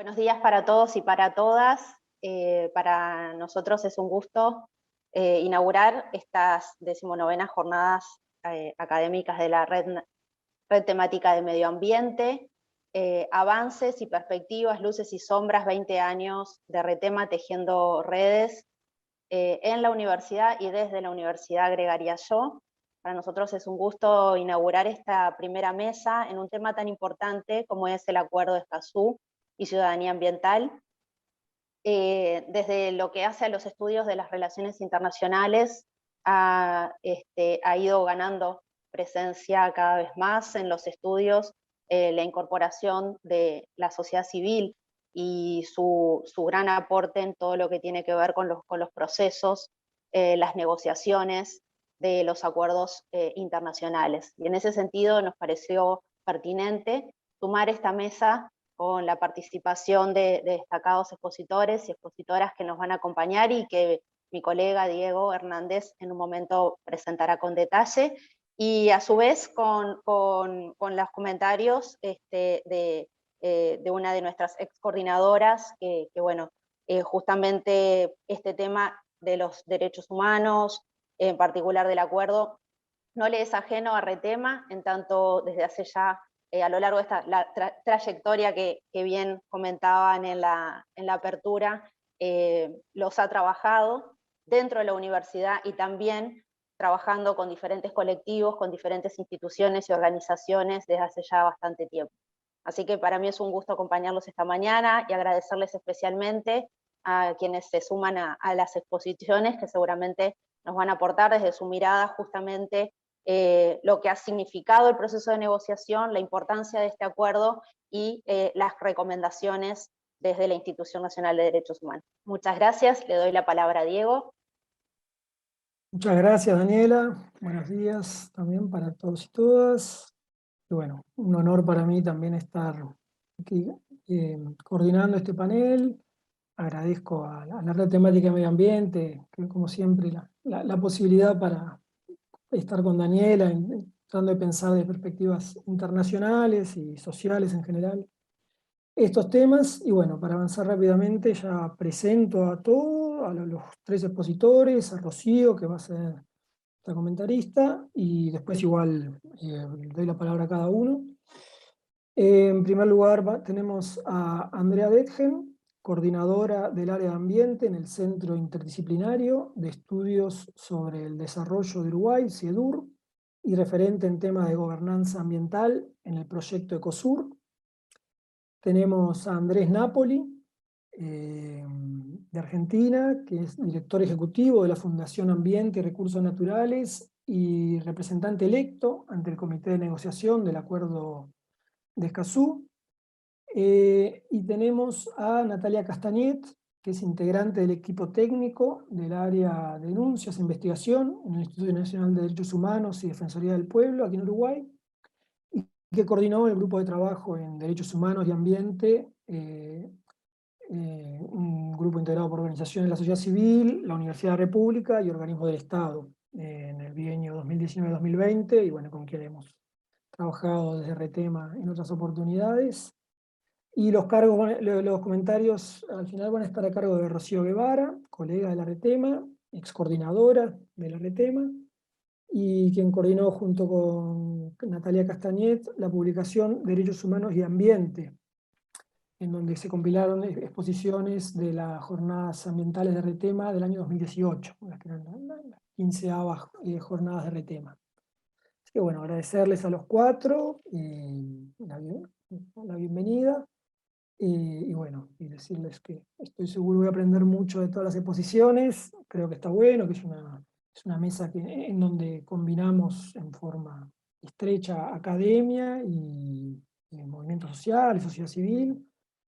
Buenos días para todos y para todas. Para nosotros es un gusto inaugurar estas 19ª jornadas académicas de la Red Temática de Medio Ambiente, avances y perspectivas, luces y sombras, 20 años de Retema tejiendo redes en la universidad y desde la universidad, agregaría yo. Para nosotros es un gusto inaugurar esta primera mesa en un tema tan importante como es el Acuerdo de Escazú y Ciudadanía Ambiental. Desde lo que hace a los estudios de las relaciones internacionales, ha ido ganando presencia cada vez más en los estudios, la incorporación de la sociedad civil y su gran aporte en todo lo que tiene que ver con los procesos, las negociaciones de los acuerdos internacionales. Y en ese sentido nos pareció pertinente sumar esta mesa con la participación de destacados expositores y expositoras que nos van a acompañar y que mi colega Diego Hernández en un momento presentará con detalle, y a su vez con los comentarios de una de nuestras ex coordinadoras, que bueno, justamente este tema de los derechos humanos, en particular del acuerdo, no le es ajeno a Retema, en tanto desde hace ya, a lo largo de esta trayectoria que bien comentaban en la apertura, los ha trabajado dentro de la universidad y también trabajando con diferentes colectivos, con diferentes instituciones y organizaciones desde hace ya bastante tiempo. Así que para mí es un gusto acompañarlos esta mañana y agradecerles especialmente a quienes se suman a las exposiciones, que seguramente nos van a aportar desde su mirada justamente lo que ha significado el proceso de negociación, la importancia de este acuerdo y las recomendaciones desde la Institución Nacional de Derechos Humanos. Muchas gracias, le doy la palabra a Diego. Muchas gracias, Daniela. Buenos días también para todos y todas. Y bueno, un honor para mí también estar aquí coordinando este panel. Agradezco a la Red Temática de Medio Ambiente, que como siempre la posibilidad para estar con Daniela, tratando de pensar de perspectivas internacionales y sociales en general estos temas. Y bueno, para avanzar rápidamente ya presento a todos, a los tres expositores, a Rocío, que va a ser la comentarista, y después igual doy la palabra a cada uno. En primer lugar tenemos a Andrea Detgen, coordinadora del área de ambiente en el Centro Interdisciplinario de Estudios sobre el Desarrollo de Uruguay, CIEDUR, y referente en temas de gobernanza ambiental en el proyecto Ecosur. Tenemos a Andrés Napoli, de Argentina, que es director ejecutivo de la Fundación Ambiente y Recursos Naturales y representante electo ante el Comité de Negociación del Acuerdo de Escazú. Y tenemos a Natalia Castagnet, que es integrante del equipo técnico del área de denuncias e investigación en el Instituto Nacional de Derechos Humanos y Defensoría del Pueblo, aquí en Uruguay, y que coordinó el grupo de trabajo en Derechos Humanos y Ambiente, un grupo integrado por organizaciones de la sociedad civil, la Universidad de la República y organismos del Estado, en el bienio 2019-2020, y bueno, con quien hemos trabajado desde Retema en otras oportunidades. Y los comentarios al final van a estar a cargo de Rocío Guevara, colega de la Retema, ex coordinadora de la Retema, y quien coordinó junto con Natalia Castagnet la publicación Derechos Humanos y Ambiente, en donde se compilaron exposiciones de las jornadas ambientales de Retema del año 2018, las que eran las 15avas jornadas de Retema. Así que bueno, agradecerles a los cuatro la bienvenida, y bueno, y decirles que estoy seguro voy a aprender mucho de todas las exposiciones. Creo que está bueno, que es una mesa en donde combinamos en forma estrecha academia y movimientos sociales, sociedad civil.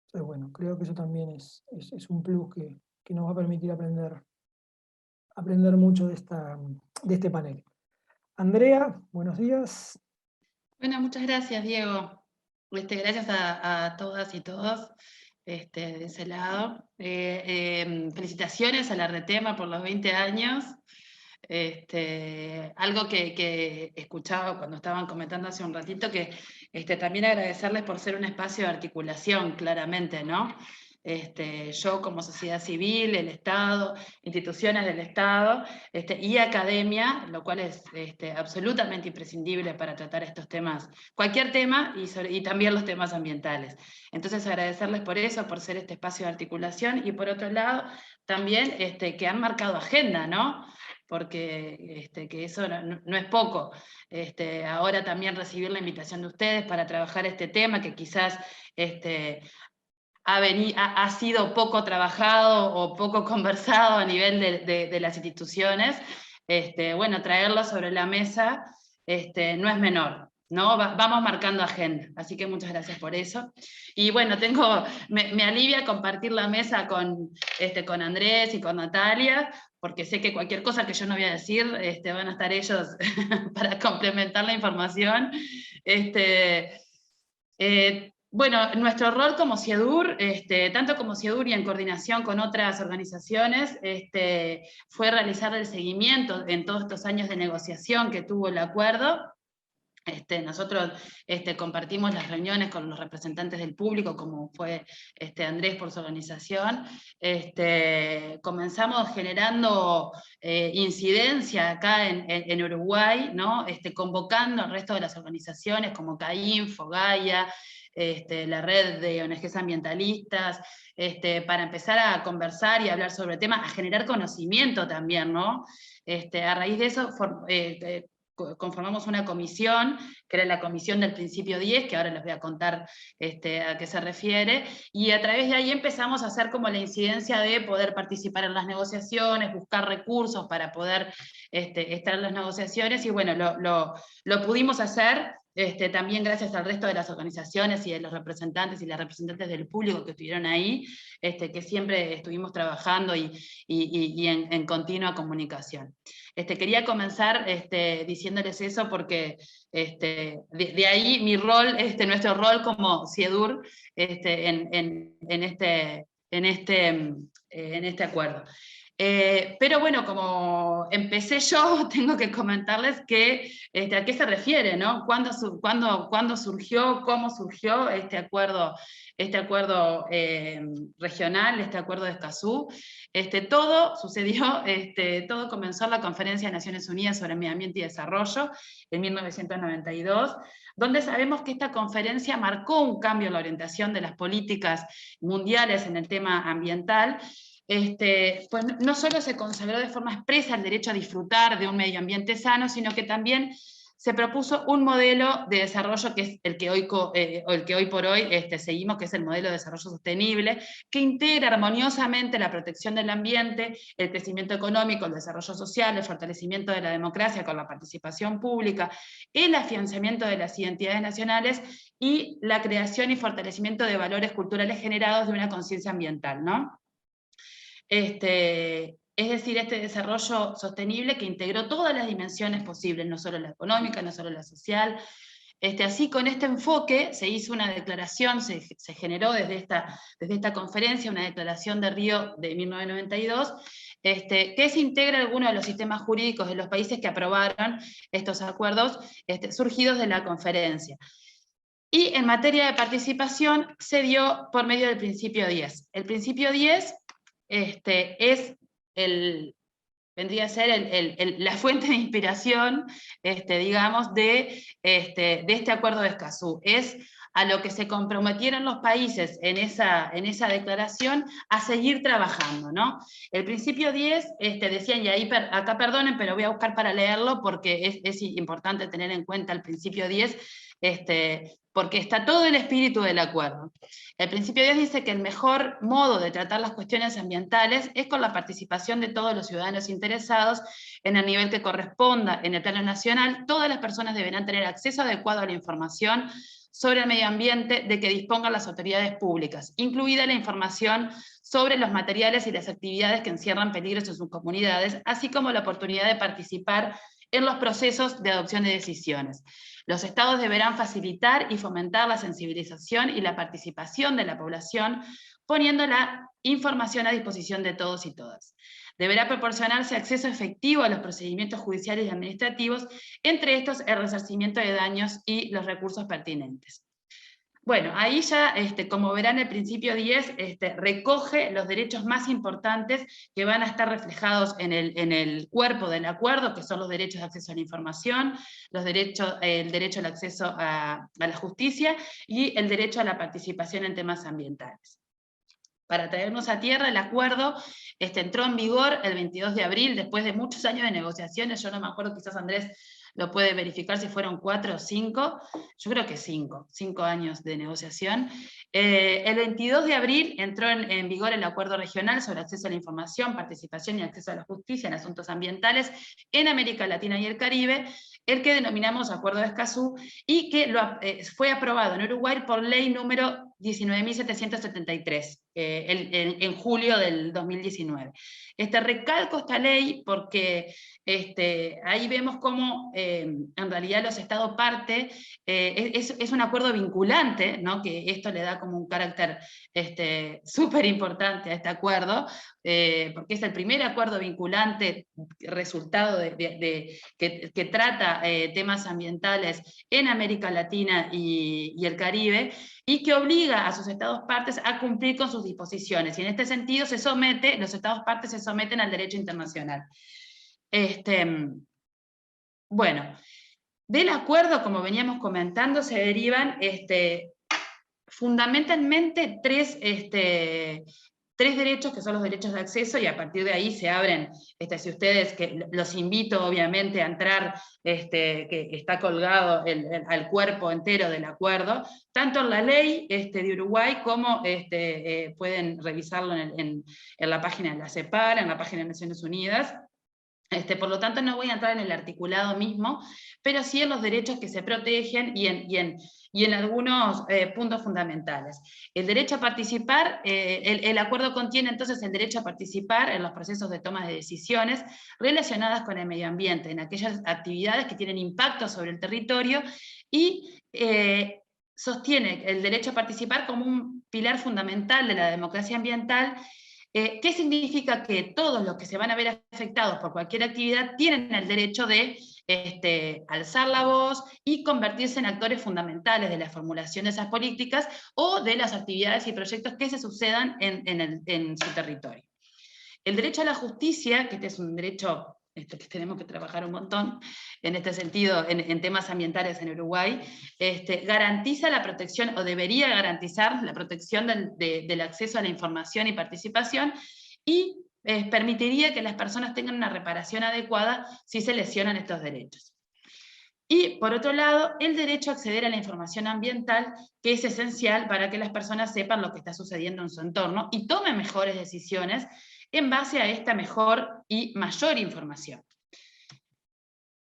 Entonces, bueno, creo que eso también es un plus que nos va a permitir aprender mucho de este panel. Andrea, buenos días. Bueno, muchas gracias, Diego. Gracias a todas y todos de ese lado. Felicitaciones a la Retema por los 20 años. Algo que escuchaba cuando estaban comentando hace un ratito, que también agradecerles por ser un espacio de articulación, claramente, ¿no? Yo como sociedad civil, el Estado, instituciones del Estado y academia, lo cual es absolutamente imprescindible para tratar estos temas, cualquier tema y también los temas ambientales. Entonces agradecerles por eso, por ser este espacio de articulación, y por otro lado también que han marcado agenda, ¿no? Porque que eso no es poco. Ahora también recibir la invitación de ustedes para trabajar este tema que quizás ha sido poco trabajado o poco conversado a nivel de las instituciones, bueno, traerlo sobre la mesa no es menor, ¿no? Vamos marcando agenda, así que muchas gracias por eso. Y bueno, me alivia compartir la mesa con Andrés y con Natalia, porque sé que cualquier cosa que yo no voy a decir, van a estar ellos para complementar la información. Bueno, nuestro rol como CIEDUR, tanto como CIEDUR y en coordinación con otras organizaciones, fue realizar el seguimiento en todos estos años de negociación que tuvo el acuerdo. Nosotros compartimos las reuniones con los representantes del público, como fue Andrés por su organización. Comenzamos generando incidencia acá en Uruguay, ¿no? Convocando al resto de las organizaciones como CAINFO, Gaia, la red de ONGs ambientalistas, para empezar a conversar y hablar sobre el tema, a generar conocimiento también, ¿no? A raíz de eso conformamos una comisión, que era la comisión del principio 10, que ahora les voy a contar a qué se refiere, y a través de ahí empezamos a hacer como la incidencia de poder participar en las negociaciones, buscar recursos para poder estar en las negociaciones, y bueno, lo pudimos hacer. También gracias al resto de las organizaciones y de los representantes y las representantes del público que estuvieron ahí, que siempre estuvimos trabajando y en continua comunicación. Quería comenzar diciéndoles eso porque de ahí mi rol, nuestro rol como CIEDUR en este acuerdo. Pero bueno, como empecé yo, tengo que comentarles que, a qué se refiere, ¿no? ¿Cuándo surgió, cómo surgió este acuerdo regional, este acuerdo de Escazú? Todo sucedió, todo comenzó en la Conferencia de Naciones Unidas sobre Medio Ambiente y Desarrollo, en 1992, donde sabemos que esta conferencia marcó un cambio en la orientación de las políticas mundiales en el tema ambiental. Pues no solo se consagró de forma expresa el derecho a disfrutar de un medio ambiente sano, sino que también se propuso un modelo de desarrollo que es el que hoy por hoy seguimos, que es el modelo de desarrollo sostenible, que integra armoniosamente la protección del ambiente, el crecimiento económico, el desarrollo social, el fortalecimiento de la democracia con la participación pública, el afianzamiento de las identidades nacionales y la creación y fortalecimiento de valores culturales generados de una conciencia ambiental, ¿no? Es decir, este desarrollo sostenible que integró todas las dimensiones posibles, no solo la económica, no solo la social. Así, con este enfoque, se hizo una declaración, se generó desde esta conferencia, una declaración de Río de 1992, que se integra algunos de los sistemas jurídicos de los países que aprobaron estos acuerdos surgidos de la conferencia. Y en materia de participación se dio por medio del principio 10. El principio 10 vendría a ser la fuente de inspiración, digamos, de este acuerdo de Escazú. Es a lo que se comprometieron los países en esa declaración a seguir trabajando, ¿no? El principio 10, decían, y ahí acá perdonen, pero voy a buscar para leerlo porque es importante tener en cuenta el principio 10, porque está todo el espíritu del acuerdo. El principio 10 dice que el mejor modo de tratar las cuestiones ambientales es con la participación de todos los ciudadanos interesados en el nivel que corresponda en el plano nacional. Todas las personas deberán tener acceso adecuado a la información sobre el medio ambiente de que dispongan las autoridades públicas, incluida la información sobre los materiales y las actividades que encierran peligros en sus comunidades, así como la oportunidad de participar en los procesos de adopción de decisiones. Los estados deberán facilitar y fomentar la sensibilización y la participación de la población, poniendo la información a disposición de todos y todas. deberá proporcionarse acceso efectivo a los procedimientos judiciales y administrativos, entre estos el resarcimiento de daños y los recursos pertinentes. Bueno, ahí ya, como verán, el principio 10 recoge los derechos más importantes que van a estar reflejados en el cuerpo del acuerdo, que son los derechos de acceso a la información, el derecho al acceso a la justicia y el derecho a la participación en temas ambientales. Para traernos a tierra, el acuerdo entró en vigor el 22 de abril, después de muchos años de negociaciones. Yo no me acuerdo, quizás Andrés lo puede verificar si fueron 4 o 5, yo creo que 5 años de negociación. El 22 de abril entró en vigor el Acuerdo Regional sobre Acceso a la Información, Participación y Acceso a la Justicia en Asuntos Ambientales en América Latina y el Caribe, el que denominamos Acuerdo de Escazú, y que fue aprobado en Uruguay por ley número 19.773, en julio del 2019. Recalco esta ley porque ahí vemos cómo en realidad los Estados parte, es un acuerdo vinculante, ¿no? Que esto le da como un carácter súper importante a este acuerdo, porque es el primer acuerdo vinculante resultado que trata temas ambientales en América Latina y el Caribe, y que obliga a sus Estados partes a cumplir con sus disposiciones, y en este sentido los Estados partes se someten al derecho internacional. Bueno, del acuerdo, como veníamos comentando, se derivan fundamentalmente tres derechos, que son los derechos de acceso, y a partir de ahí se abren, si ustedes, que los invito obviamente a entrar, que está colgado al cuerpo entero del acuerdo, tanto en la ley de Uruguay, como pueden revisarlo en la página de la CEPAL, en la página de Naciones Unidas. Por lo tanto, no voy a entrar en el articulado mismo, pero sí en los derechos que se protegen y en algunos puntos fundamentales. El derecho a participar, el acuerdo contiene entonces el derecho a participar en los procesos de toma de decisiones relacionadas con el medio ambiente, en aquellas actividades que tienen impacto sobre el territorio, y sostiene el derecho a participar como un pilar fundamental de la democracia ambiental. ¿Qué significa? Que todos los que se van a ver afectados por cualquier actividad tienen el derecho de alzar la voz y convertirse en actores fundamentales de la formulación de esas políticas o de las actividades y proyectos que se sucedan en su territorio. El derecho a la justicia, que este es un derecho que tenemos que trabajar un montón en este sentido, en temas ambientales en Uruguay, garantiza la protección, o debería garantizar la protección del acceso a la información y participación, y permitiría que las personas tengan una reparación adecuada si se lesionan estos derechos. Y, por otro lado, el derecho a acceder a la información ambiental, que es esencial para que las personas sepan lo que está sucediendo en su entorno y tomen mejores decisiones en base a esta mejor y mayor información.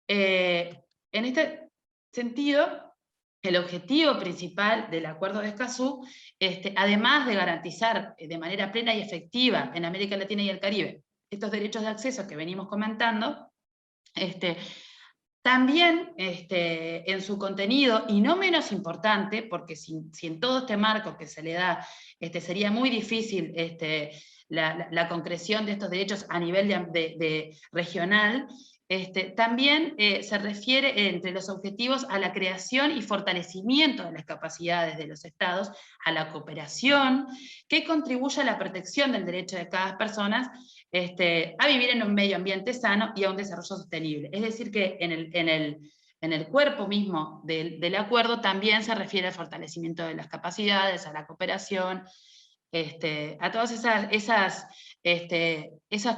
En este sentido, el objetivo principal del Acuerdo de Escazú, además de garantizar de manera plena y efectiva en América Latina y el Caribe estos derechos de acceso que venimos comentando, también en su contenido, y no menos importante, porque si en todo este marco que se le da sería muy difícil la concreción de estos derechos a nivel regional, también se refiere entre los objetivos a la creación y fortalecimiento de las capacidades de los Estados, a la cooperación, que contribuya a la protección del derecho de cada persona a vivir en un medio ambiente sano y a un desarrollo sostenible. Es decir, que en el cuerpo mismo del acuerdo también se refiere al fortalecimiento de las capacidades, a la cooperación, a todas esas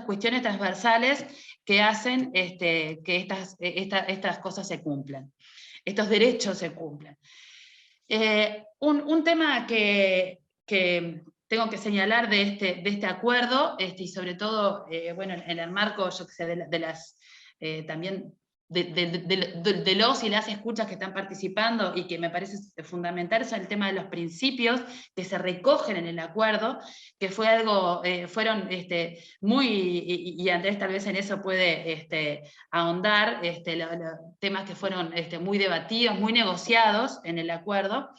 cuestiones transversales que hacen que estas cosas se cumplan, estos derechos se cumplan. Un tema que tengo que señalar de este acuerdo, y sobre todo, bueno, en el marco, yo que sé, de las también de los y las escuchas que están participando, y que me parece fundamental, es el tema de los principios que se recogen en el acuerdo, que fue algo, fueron muy, y Andrés tal vez en eso puede ahondar, los temas que fueron muy debatidos, muy negociados en el acuerdo.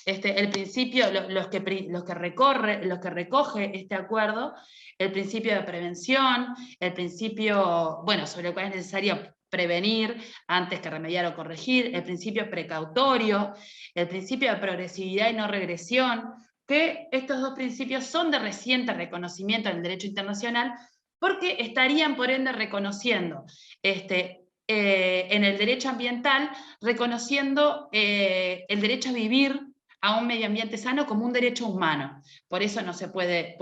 El principio, los que recoge este acuerdo, el principio de prevención, el principio, bueno, sobre el cual es necesario prevenir antes que remediar o corregir, el principio precautorio, el principio de progresividad y no regresión, que estos dos principios son de reciente reconocimiento en el derecho internacional, porque estarían por ende reconociendo en el derecho ambiental, reconociendo el derecho a vivir a un medio ambiente sano como un derecho humano. Por eso no puede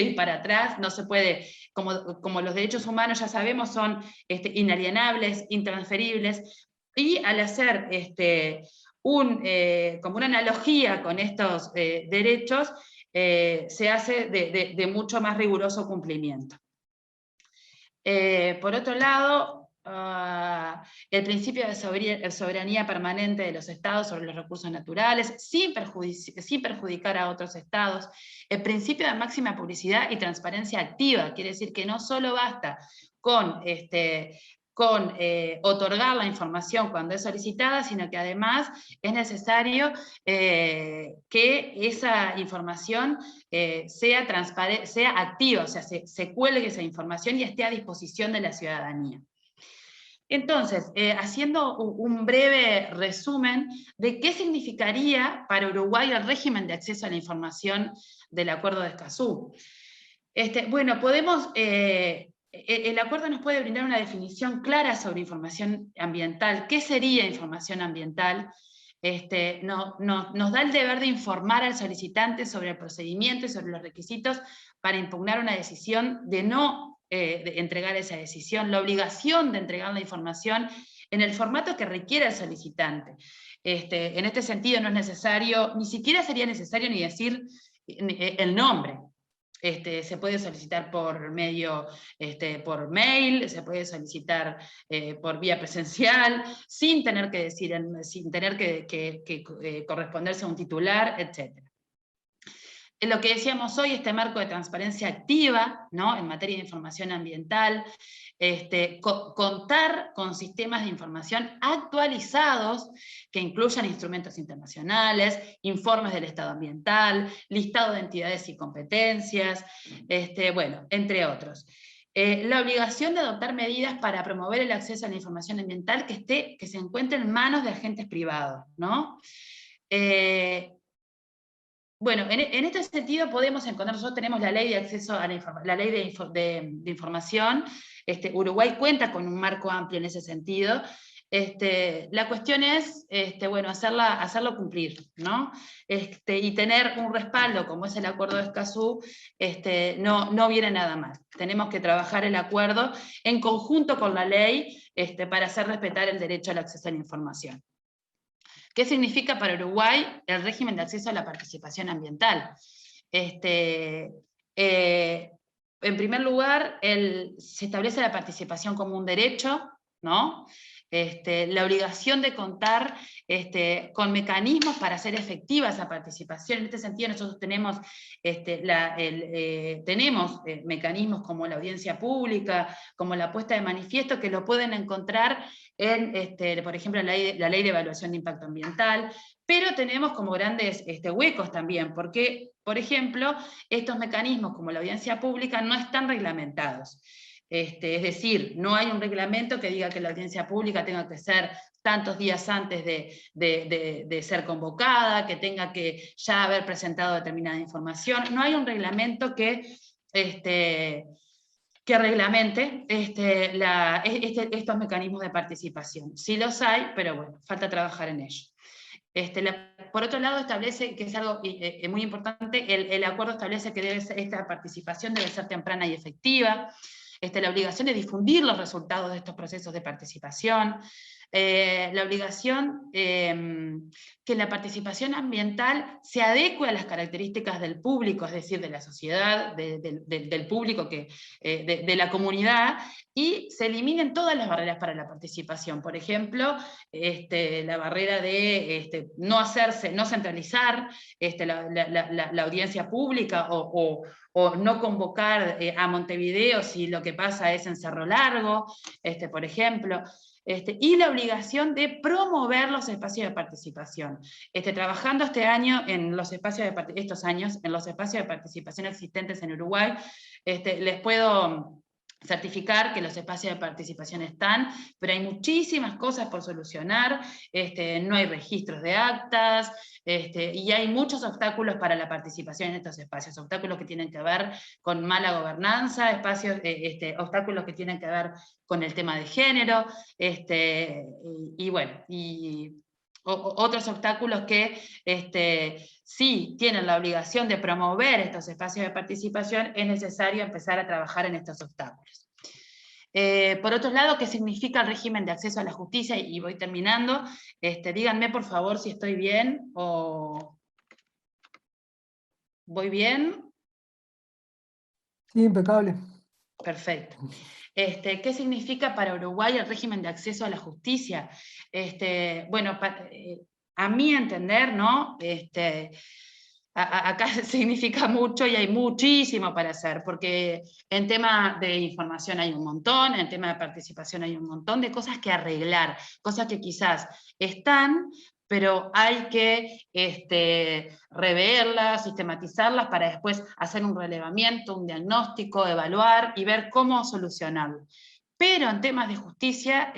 ir para atrás, no se puede, como los derechos humanos ya sabemos son inalienables, intransferibles, y al hacer como una analogía con estos derechos, se hace de mucho más riguroso cumplimiento. Por otro lado, el principio de soberanía permanente de los estados sobre los recursos naturales, sin perjudicar a otros estados, el principio de máxima publicidad y transparencia activa, quiere decir que no solo basta con otorgar la información cuando es solicitada, sino que además es necesario que esa información sea activa, o sea, se cuelgue esa información y esté a disposición de la ciudadanía. Entonces, haciendo un breve resumen de qué significaría para Uruguay el régimen de acceso a la información del Acuerdo de Escazú. Bueno, el acuerdo nos puede brindar una definición clara sobre información ambiental. ¿Qué sería información ambiental? Nos da el deber de informar al solicitante sobre el procedimiento y sobre los requisitos para impugnar una decisión de entregar esa decisión, la obligación de entregar la información en el formato que requiera el solicitante. En este sentido no es necesario, ni siquiera sería necesario ni decir el nombre. Se puede solicitar por por mail, se puede solicitar por vía presencial, sin tener que decir, sin tener que corresponderse a un titular, etc. En lo que decíamos hoy, este marco de transparencia activa, ¿no?, en materia de información ambiental, contar con sistemas de información actualizados que incluyan instrumentos internacionales, informes del estado ambiental, listado de entidades y competencias, bueno, entre otros. La obligación de adoptar medidas para promover el acceso a la información ambiental que se encuentre en manos de agentes privados, ¿no? Bueno, en este sentido podemos encontrar, nosotros tenemos la ley de acceso a la ley de información, Uruguay cuenta con un marco amplio en ese sentido, la cuestión es, bueno, hacerlo cumplir, ¿no? Y tener un respaldo, como es el Acuerdo de Escazú, no viene nada mal. Tenemos que trabajar el acuerdo en conjunto con la ley, para hacer respetar el derecho al acceso a la información. ¿Qué significa para Uruguay el régimen de acceso a la participación ambiental? En primer lugar, se establece la participación como un derecho, ¿no? La obligación de contar con mecanismos para hacer efectiva esa participación. En este sentido nosotros tenemos, mecanismos como la audiencia pública, como la puesta de manifiesto, que lo pueden encontrar en, por ejemplo, la ley de evaluación de impacto ambiental, pero tenemos como grandes huecos también, porque, por ejemplo, estos mecanismos como la audiencia pública no están reglamentados. Es decir, no hay un reglamento que diga que la audiencia pública tenga que ser tantos días antes de ser convocada, que tenga que ya haber presentado determinada información. No hay un reglamento que reglamente estos mecanismos de participación. Sí los hay, pero bueno, falta trabajar en ello. Por otro lado, establece, que es algo muy importante, el acuerdo establece que esta participación debe ser temprana y efectiva, la obligación de difundir los resultados de estos procesos de participación, la obligación que la participación ambiental se adecue a las características del público, es decir, de la sociedad, del público, de la comunidad, y se eliminen todas las barreras para la participación. Por ejemplo, la barrera de no centralizar la audiencia pública, o no convocar a Montevideo si lo que pasa es en Cerro Largo, por ejemplo. y la obligación de promover los espacios de participación. Trabajando este año en los espacios estos años en los espacios de participación existentes en Uruguay, les puedo certificar que los espacios de participación están, pero hay muchísimas cosas por solucionar, no hay registros de actas, y hay muchos obstáculos para la participación en estos espacios, obstáculos que tienen que ver con mala gobernanza, obstáculos que tienen que ver con el tema de género, y bueno, otros obstáculos que sí tienen la obligación de promover estos espacios de participación, es necesario empezar a trabajar en estos obstáculos. Por otro lado, ¿qué significa el régimen de acceso a la justicia? Y voy terminando. Díganme por favor si estoy bien o... ¿Voy bien? Sí, impecable. Perfecto. ¿Qué significa para Uruguay el régimen de acceso a la justicia? Bueno, a mi entender, ¿no? Acá significa mucho y hay muchísimo para hacer, porque en tema de información hay un montón, en tema de participación hay un montón de cosas que arreglar, cosas que quizás están, pero hay que reverlas, sistematizarlas para después hacer un relevamiento, un diagnóstico, evaluar y ver cómo solucionarlo. Pero en temas de justicia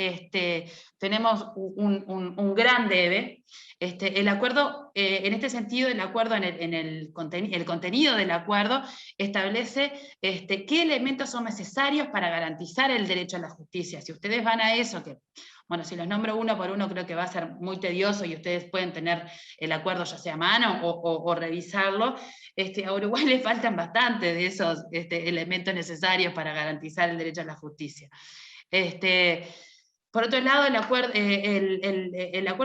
tenemos un gran debe. El acuerdo, en este sentido, el acuerdo, el contenido del acuerdo establece qué elementos son necesarios para garantizar el derecho a la justicia. Si ustedes van a eso, que bueno, si los nombro uno por uno creo que va a ser muy tedioso y ustedes pueden tener el acuerdo ya sea a mano o revisarlo, a Uruguay le faltan bastante de esos elementos necesarios para garantizar el derecho a la justicia. Por otro lado, el acuerdo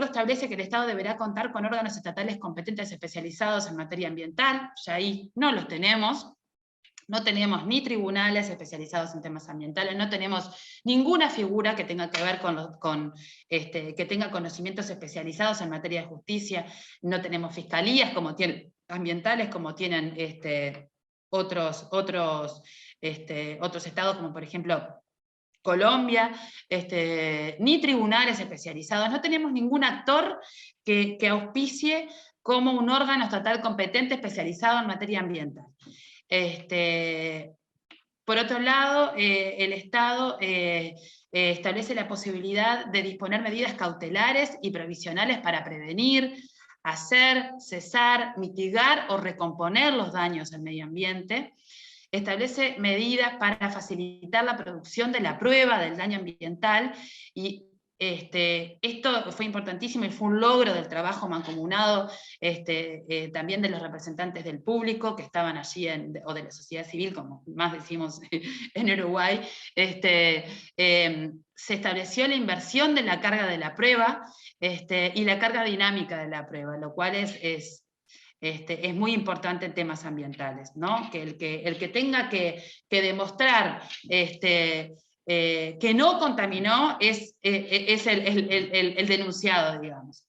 establece que el Estado deberá contar con órganos estatales competentes especializados en materia ambiental, ya ahí no los tenemos. No tenemos ni tribunales especializados en temas ambientales, no tenemos ninguna figura que tenga que ver que tenga conocimientos especializados en materia de justicia, no tenemos fiscalías ambientales como tienen otros estados, como por ejemplo Colombia, ni tribunales especializados, no tenemos ningún actor que auspicie como un órgano estatal competente especializado en materia ambiental. Por otro lado, el Estado establece la posibilidad de disponer medidas cautelares y provisionales para prevenir, hacer, cesar, mitigar o recomponer los daños al medio ambiente. Establece medidas para facilitar la producción de la prueba del daño ambiental, y esto fue importantísimo y fue un logro del trabajo mancomunado también de los representantes del público que estaban allí, o de la sociedad civil, como más decimos en Uruguay. Se estableció la inversión de la carga de la prueba y la carga dinámica de la prueba, lo cual es muy importante en temas ambientales, ¿no? Que el que tenga que demostrar que no contaminó es el denunciado, digamos.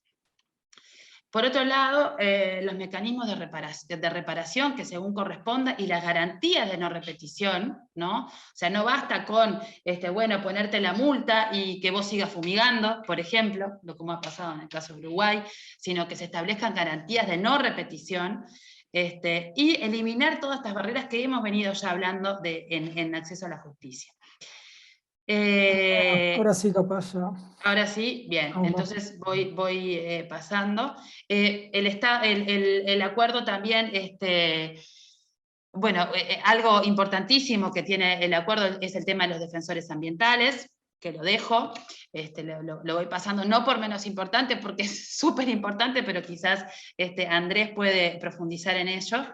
Por otro lado, los mecanismos de reparación que según corresponda, y las garantías de no repetición, ¿no? O sea, no basta con, bueno, ponerte la multa y que vos sigas fumigando, por ejemplo, lo como ha pasado en el caso de Uruguay, sino que se establezcan garantías de no repetición, y eliminar todas estas barreras que hemos venido ya hablando en acceso a la justicia. Ahora sí, capaz ya. Ahora sí, bien, entonces voy pasando. El acuerdo también, bueno, algo importantísimo que tiene el acuerdo es el tema de los defensores ambientales, que lo dejo, lo voy pasando, no por menos importante, porque es súper importante, pero quizás Andrés puede profundizar en ello,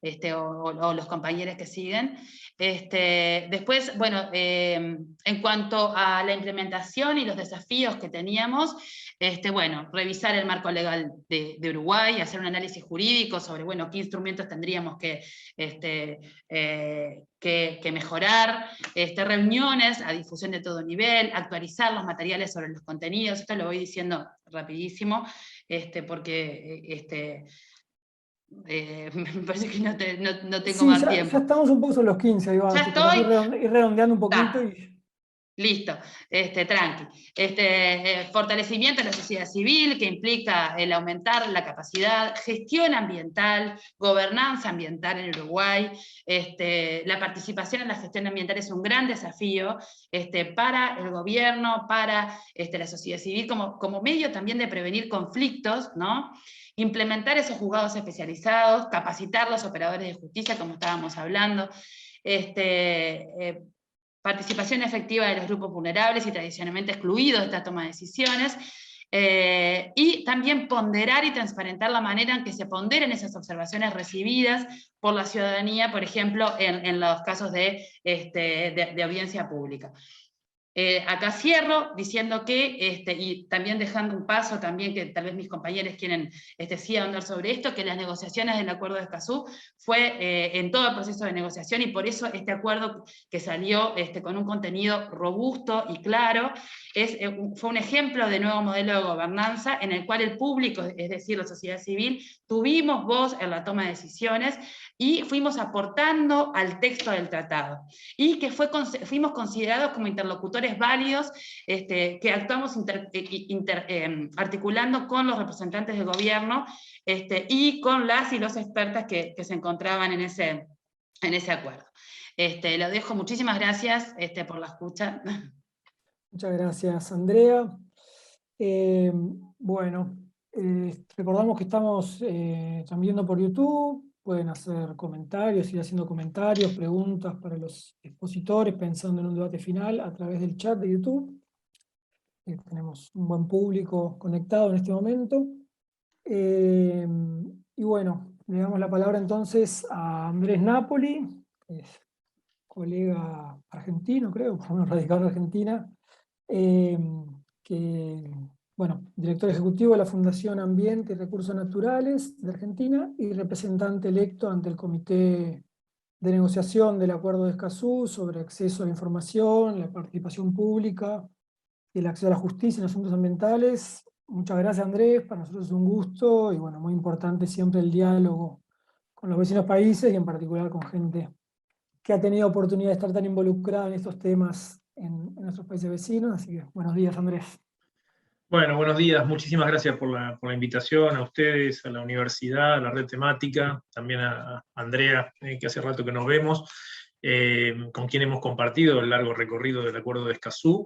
o los compañeros que siguen. Después, bueno, en cuanto a la implementación y los desafíos que teníamos, bueno, revisar el marco legal de Uruguay, hacer un análisis jurídico sobre, bueno, qué instrumentos tendríamos que mejorar, reuniones a difusión de todo nivel, actualizar los materiales sobre los contenidos, esto lo voy diciendo rapidísimo, porque me parece que no tengo más tiempo. Ya estamos un poco sobre los 15, ahí va. Ya estoy. Ir redondeando un poquito. Listo, tranqui. Fortalecimiento de la sociedad civil, que implica el aumentar la capacidad, gestión ambiental, gobernanza ambiental en Uruguay. La participación en la gestión ambiental es un gran desafío para el gobierno, para la sociedad civil, como medio también de prevenir conflictos, ¿no? Implementar esos juzgados especializados, capacitar los operadores de justicia, como estábamos hablando, participación efectiva de los grupos vulnerables y tradicionalmente excluidos de esta toma de decisiones, y también ponderar y transparentar la manera en que se ponderen esas observaciones recibidas por la ciudadanía, por ejemplo, en los casos de audiencia pública. Acá cierro diciendo que, y también dejando un paso también que tal vez mis compañeros quieren sí ahondar sobre esto, que las negociaciones del acuerdo de Escazú fue en todo el proceso de negociación, y por eso este acuerdo que salió con un contenido robusto y claro, fue un ejemplo de nuevo modelo de gobernanza en el cual el público, es decir, la sociedad civil, tuvimos voz en la toma de decisiones y fuimos aportando al texto del tratado, y que fuimos considerados como interlocutores válidos, que actuamos articulando con los representantes del gobierno y con las y los expertas que se encontraban en ese acuerdo. Lo dejo, muchísimas gracias por la escucha. Muchas gracias, Andrea. Recordamos que estamos transmitiendo por YouTube. Pueden hacer comentarios, ir haciendo comentarios, preguntas para los expositores, pensando en un debate final a través del chat de YouTube. Tenemos un buen público conectado en este momento. Y bueno, le damos la palabra entonces a Andrés Napoli, que es colega argentino, creo, por lo menos radicado en Argentina, director ejecutivo de la Fundación Ambiente y Recursos Naturales de Argentina y representante electo ante el Comité de Negociación del Acuerdo de Escazú sobre acceso a la información, la participación pública y el acceso a la justicia en asuntos ambientales. Muchas gracias, Andrés, para nosotros es un gusto y bueno, muy importante siempre el diálogo con los vecinos países y en particular con gente que ha tenido oportunidad de estar tan involucrada en estos temas en nuestros países vecinos. Así que buenos días, Andrés. Bueno, buenos días. Muchísimas gracias por la invitación, a ustedes, a la universidad, a la red temática, también a Andrea, que hace rato que nos vemos, con quien hemos compartido el largo recorrido del Acuerdo de Escazú.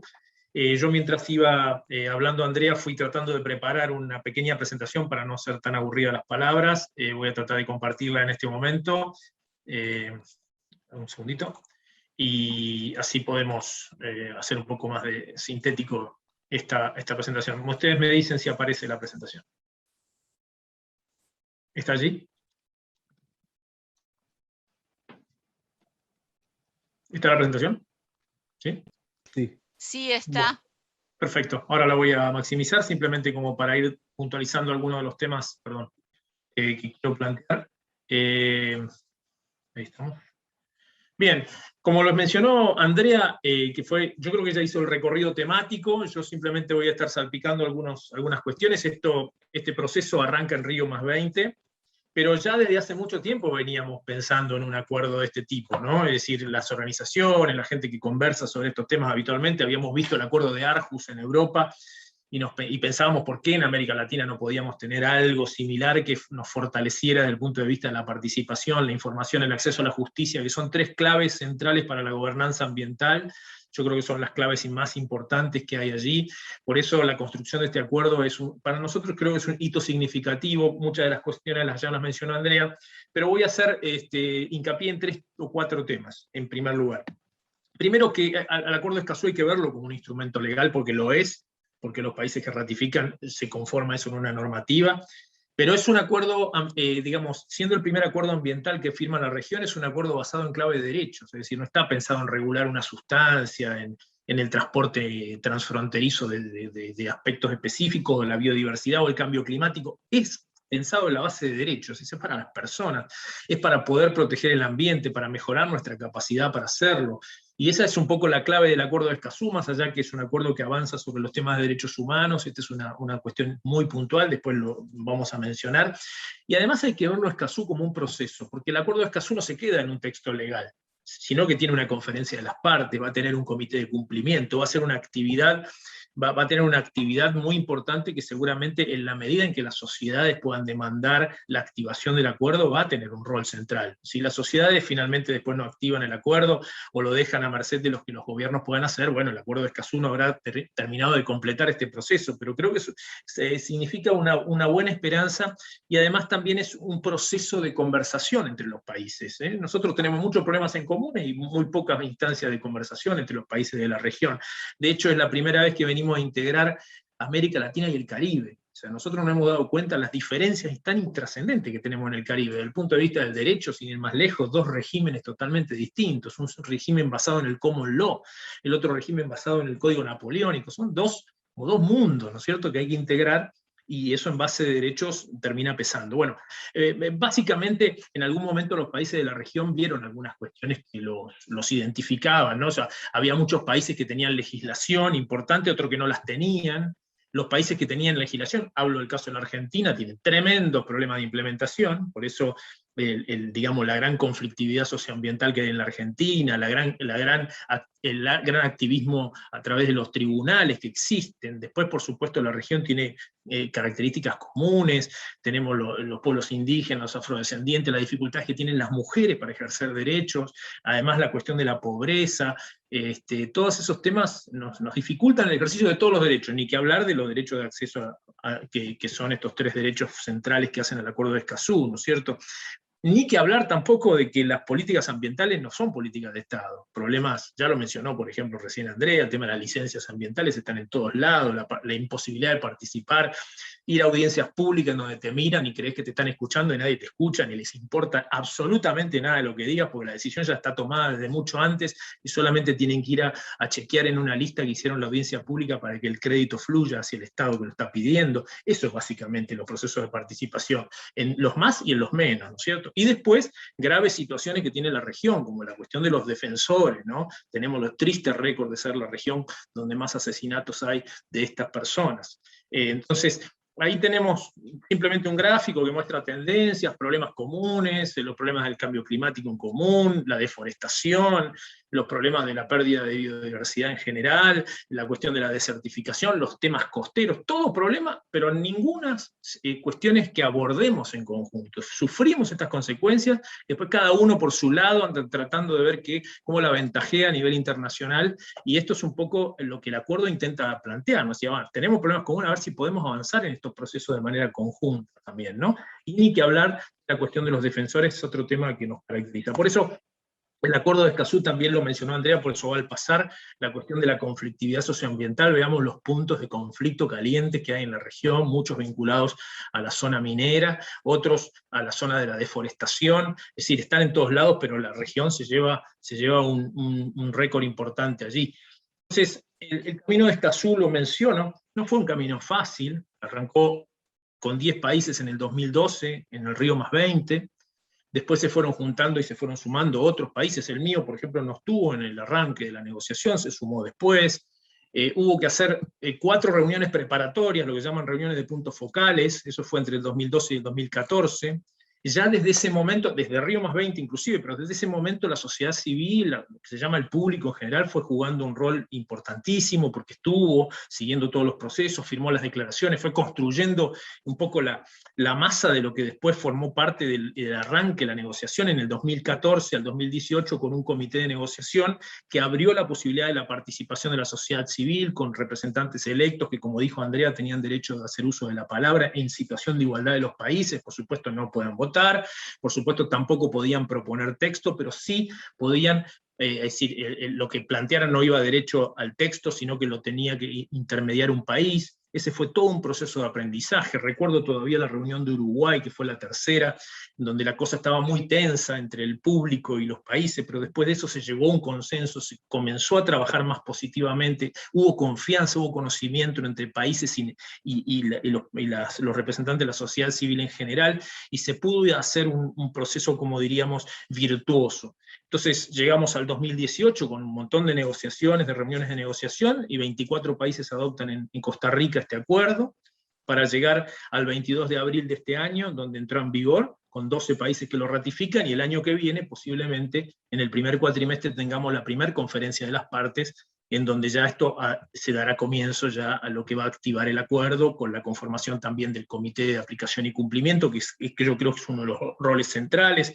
Yo mientras iba hablando, Andrea, fui tratando de preparar una pequeña presentación para no ser tan aburrida las palabras. Voy a tratar de compartirla en este momento. Un segundito. Y así podemos hacer un poco más de sintético esta presentación. Ustedes me dicen si aparece la presentación. ¿Está allí? ¿Está la presentación? ¿Sí? Sí. Sí, está. Bueno, perfecto. Ahora la voy a maximizar, simplemente como para ir puntualizando algunos de los temas, perdón, que quiero plantear. Ahí estamos. Bien, como los mencionó Andrea, yo creo que ella hizo el recorrido temático, yo simplemente voy a estar salpicando algunas cuestiones. Este proceso arranca en Río +20, pero ya desde hace mucho tiempo veníamos pensando en un acuerdo de este tipo, ¿no? Es decir, las organizaciones, la gente que conversa sobre estos temas habitualmente, habíamos visto el acuerdo de Aarhus en Europa, y pensábamos por qué en América Latina no podíamos tener algo similar que nos fortaleciera desde el punto de vista de la participación, la información, el acceso a la justicia, que son tres claves centrales para la gobernanza ambiental. Yo creo que son las claves más importantes que hay allí. Por eso la construcción de este acuerdo para nosotros creo que es un hito significativo. Muchas de las cuestiones ya las mencionó Andrea, pero voy a hacer hincapié en 3 o 4 temas, en primer lugar. Primero, que al acuerdo de Escazú hay que verlo como un instrumento legal, porque lo es, porque los países que ratifican se conforma eso en una normativa, pero es un acuerdo, digamos, siendo el primer acuerdo ambiental que firma la región, es un acuerdo basado en clave de derechos, es decir, no está pensado en regular una sustancia, en el transporte transfronterizo de aspectos específicos, de la biodiversidad o el cambio climático. Es pensado en la base de derechos, es para las personas, es para poder proteger el ambiente, para mejorar nuestra capacidad para hacerlo. Y esa es un poco la clave del acuerdo de Escazú, más allá que es un acuerdo que avanza sobre los temas de derechos humanos. Esta es una cuestión muy puntual, después lo vamos a mencionar. Y además hay que verlo a Escazú como un proceso, porque el acuerdo de Escazú no se queda en un texto legal. sino que tiene una conferencia de las partes, va a tener un comité de cumplimiento, va a ser una actividad, va a tener una actividad muy importante que seguramente en la medida en que las sociedades puedan demandar la activación del acuerdo va a tener un rol central. Si las sociedades finalmente después no activan el acuerdo o lo dejan a merced de los que los gobiernos puedan hacer, bueno, el acuerdo de Escazú no habrá terminado de completar este proceso, pero creo que eso significa una buena esperanza y además también es un proceso de conversación entre los países. Nosotros tenemos muchos problemas en común y muy pocas instancias de conversación entre los países de la región. De hecho, es la primera vez que venimos a integrar América Latina y el Caribe. O sea, nosotros nos hemos dado cuenta de las diferencias tan intrascendentes que tenemos en el Caribe. Desde el punto de vista del derecho, sin ir más lejos, dos regímenes totalmente distintos. Un régimen basado en el common law, el otro régimen basado en el código napoleónico. Son dos mundos, ¿no es cierto?, que hay que integrar, y eso en base de derechos termina pesando. Bueno, básicamente en algún momento los países de la región vieron algunas cuestiones que los identificaban, ¿no? O sea, había muchos países que tenían legislación importante, otros que no las tenían. Los países que tenían legislación, hablo del caso de la Argentina, tienen tremendos problemas de implementación, por eso digamos, la gran conflictividad socioambiental que hay en la Argentina, el gran activismo a través de los tribunales que existen. Después, por supuesto, la región tiene características comunes, tenemos los pueblos indígenas, los afrodescendientes, las dificultades que tienen las mujeres para ejercer derechos, además la cuestión de la pobreza, todos esos temas nos dificultan el ejercicio de todos los derechos, ni que hablar de los derechos de acceso que son estos tres derechos centrales que hacen el Acuerdo de Escazú, ¿no es cierto? Ni que hablar tampoco de que las políticas ambientales no son políticas de Estado. Problemas, ya lo mencionó, por ejemplo, recién Andrea, el tema de las licencias ambientales están en todos lados, la imposibilidad de participar, ir a audiencias públicas en donde te miran y crees que te están escuchando y nadie te escucha, ni les importa absolutamente nada de lo que digas, porque la decisión ya está tomada desde mucho antes y solamente tienen que ir a chequear en una lista que hicieron la audiencia pública para que el crédito fluya hacia el Estado que lo está pidiendo. Eso es básicamente los procesos de participación, en los más y en los menos, ¿no es cierto? Y después, graves situaciones que tiene la región, como la cuestión de los defensores, ¿no? Tenemos los tristes récords de ser la región donde más asesinatos hay de estas personas. Entonces, ahí tenemos simplemente un gráfico que muestra tendencias, problemas comunes, los problemas del cambio climático en común, la deforestación, los problemas de la pérdida de biodiversidad en general, la cuestión de la desertificación, los temas costeros, todo problema, pero ninguna cuestiones que abordemos en conjunto. Sufrimos estas consecuencias, después cada uno por su lado anda tratando de ver cómo la aventajea a nivel internacional, y esto es un poco lo que el acuerdo intenta plantear, ¿no? O sea, bueno, tenemos problemas comunes, a ver si podemos avanzar en estos procesos de manera conjunta también, ¿no? Y ni que hablar de la cuestión de los defensores, es otro tema que nos caracteriza. Por eso, el Acuerdo de Escazú también lo mencionó Andrea, por eso va al pasar la cuestión de la conflictividad socioambiental. Veamos los puntos de conflicto calientes que hay en la región, muchos vinculados a la zona minera, otros a la zona de la deforestación, es decir, están en todos lados, pero la región se lleva un récord importante allí. Entonces, el camino de Escazú, lo menciono, no fue un camino fácil, arrancó con 10 países en el 2012, en el Río +20, después se fueron juntando y se fueron sumando otros países. El mío, por ejemplo, no estuvo en el arranque de la negociación, se sumó después. Hubo que hacer 4 reuniones preparatorias, lo que llaman reuniones de puntos focales, eso fue entre el 2012 y el 2014. Ya desde ese momento, desde Río +20 inclusive, pero desde ese momento la sociedad civil, lo que se llama el público en general, fue jugando un rol importantísimo, porque estuvo siguiendo todos los procesos, firmó las declaraciones, fue construyendo un poco la masa de lo que después formó parte del arranque de la negociación en el 2014 al 2018, con un comité de negociación que abrió la posibilidad de la participación de la sociedad civil, con representantes electos que, como dijo Andrea, tenían derecho de hacer uso de la palabra en situación de igualdad de los países. Por supuesto no pueden votar, por supuesto tampoco podían proponer texto, pero sí podían, es decir, lo que plantearan no iba derecho al texto, sino que lo tenía que intermediar un país. Ese fue todo un proceso de aprendizaje. Recuerdo todavía la reunión de Uruguay, que fue la tercera, donde la cosa estaba muy tensa entre el público y los países, pero después de eso se llegó a un consenso, se comenzó a trabajar más positivamente, hubo confianza, hubo conocimiento entre países y los representantes de la sociedad civil en general, y se pudo hacer un proceso, como diríamos, virtuoso. Entonces llegamos al 2018 con un montón de negociaciones, de reuniones de negociación, y 24 países adoptan en Costa Rica este acuerdo, para llegar al 22 de abril de este año, donde entró en vigor, con 12 países que lo ratifican, y el año que viene, posiblemente, en el primer cuatrimestre tengamos la primera conferencia de las partes, en donde ya esto se dará comienzo ya a lo que va a activar el acuerdo, con la conformación también del Comité de Aplicación y Cumplimiento, que yo creo que es uno de los roles centrales,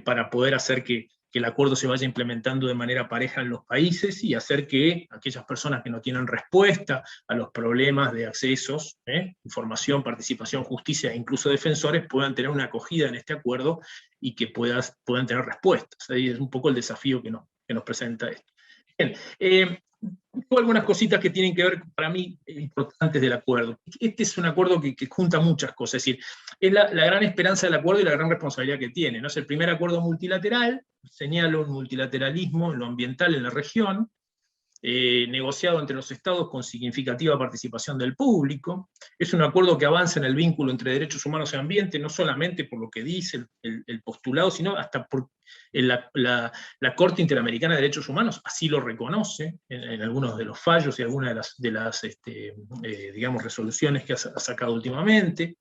para poder hacer que el acuerdo se vaya implementando de manera pareja en los países, y hacer que aquellas personas que no tienen respuesta a los problemas de accesos, información, participación, justicia e incluso defensores, puedan tener una acogida en este acuerdo y que puedan tener respuestas. Ahí es un poco el desafío que nos presenta esto. Bien, tengo algunas cositas que tienen que ver, para mí, importantes del acuerdo. Este es un acuerdo que junta muchas cosas, es decir, es la gran esperanza del acuerdo y la gran responsabilidad que tiene, ¿no? Es el primer acuerdo multilateral, señala un multilateralismo en lo ambiental en la región, negociado entre los estados con significativa participación del público. Es un acuerdo que avanza en el vínculo entre derechos humanos y ambiente, no solamente por lo que dice el postulado, sino hasta por la Corte Interamericana de Derechos Humanos así lo reconoce en algunos de los fallos y algunas de las digamos, resoluciones que ha sacado últimamente.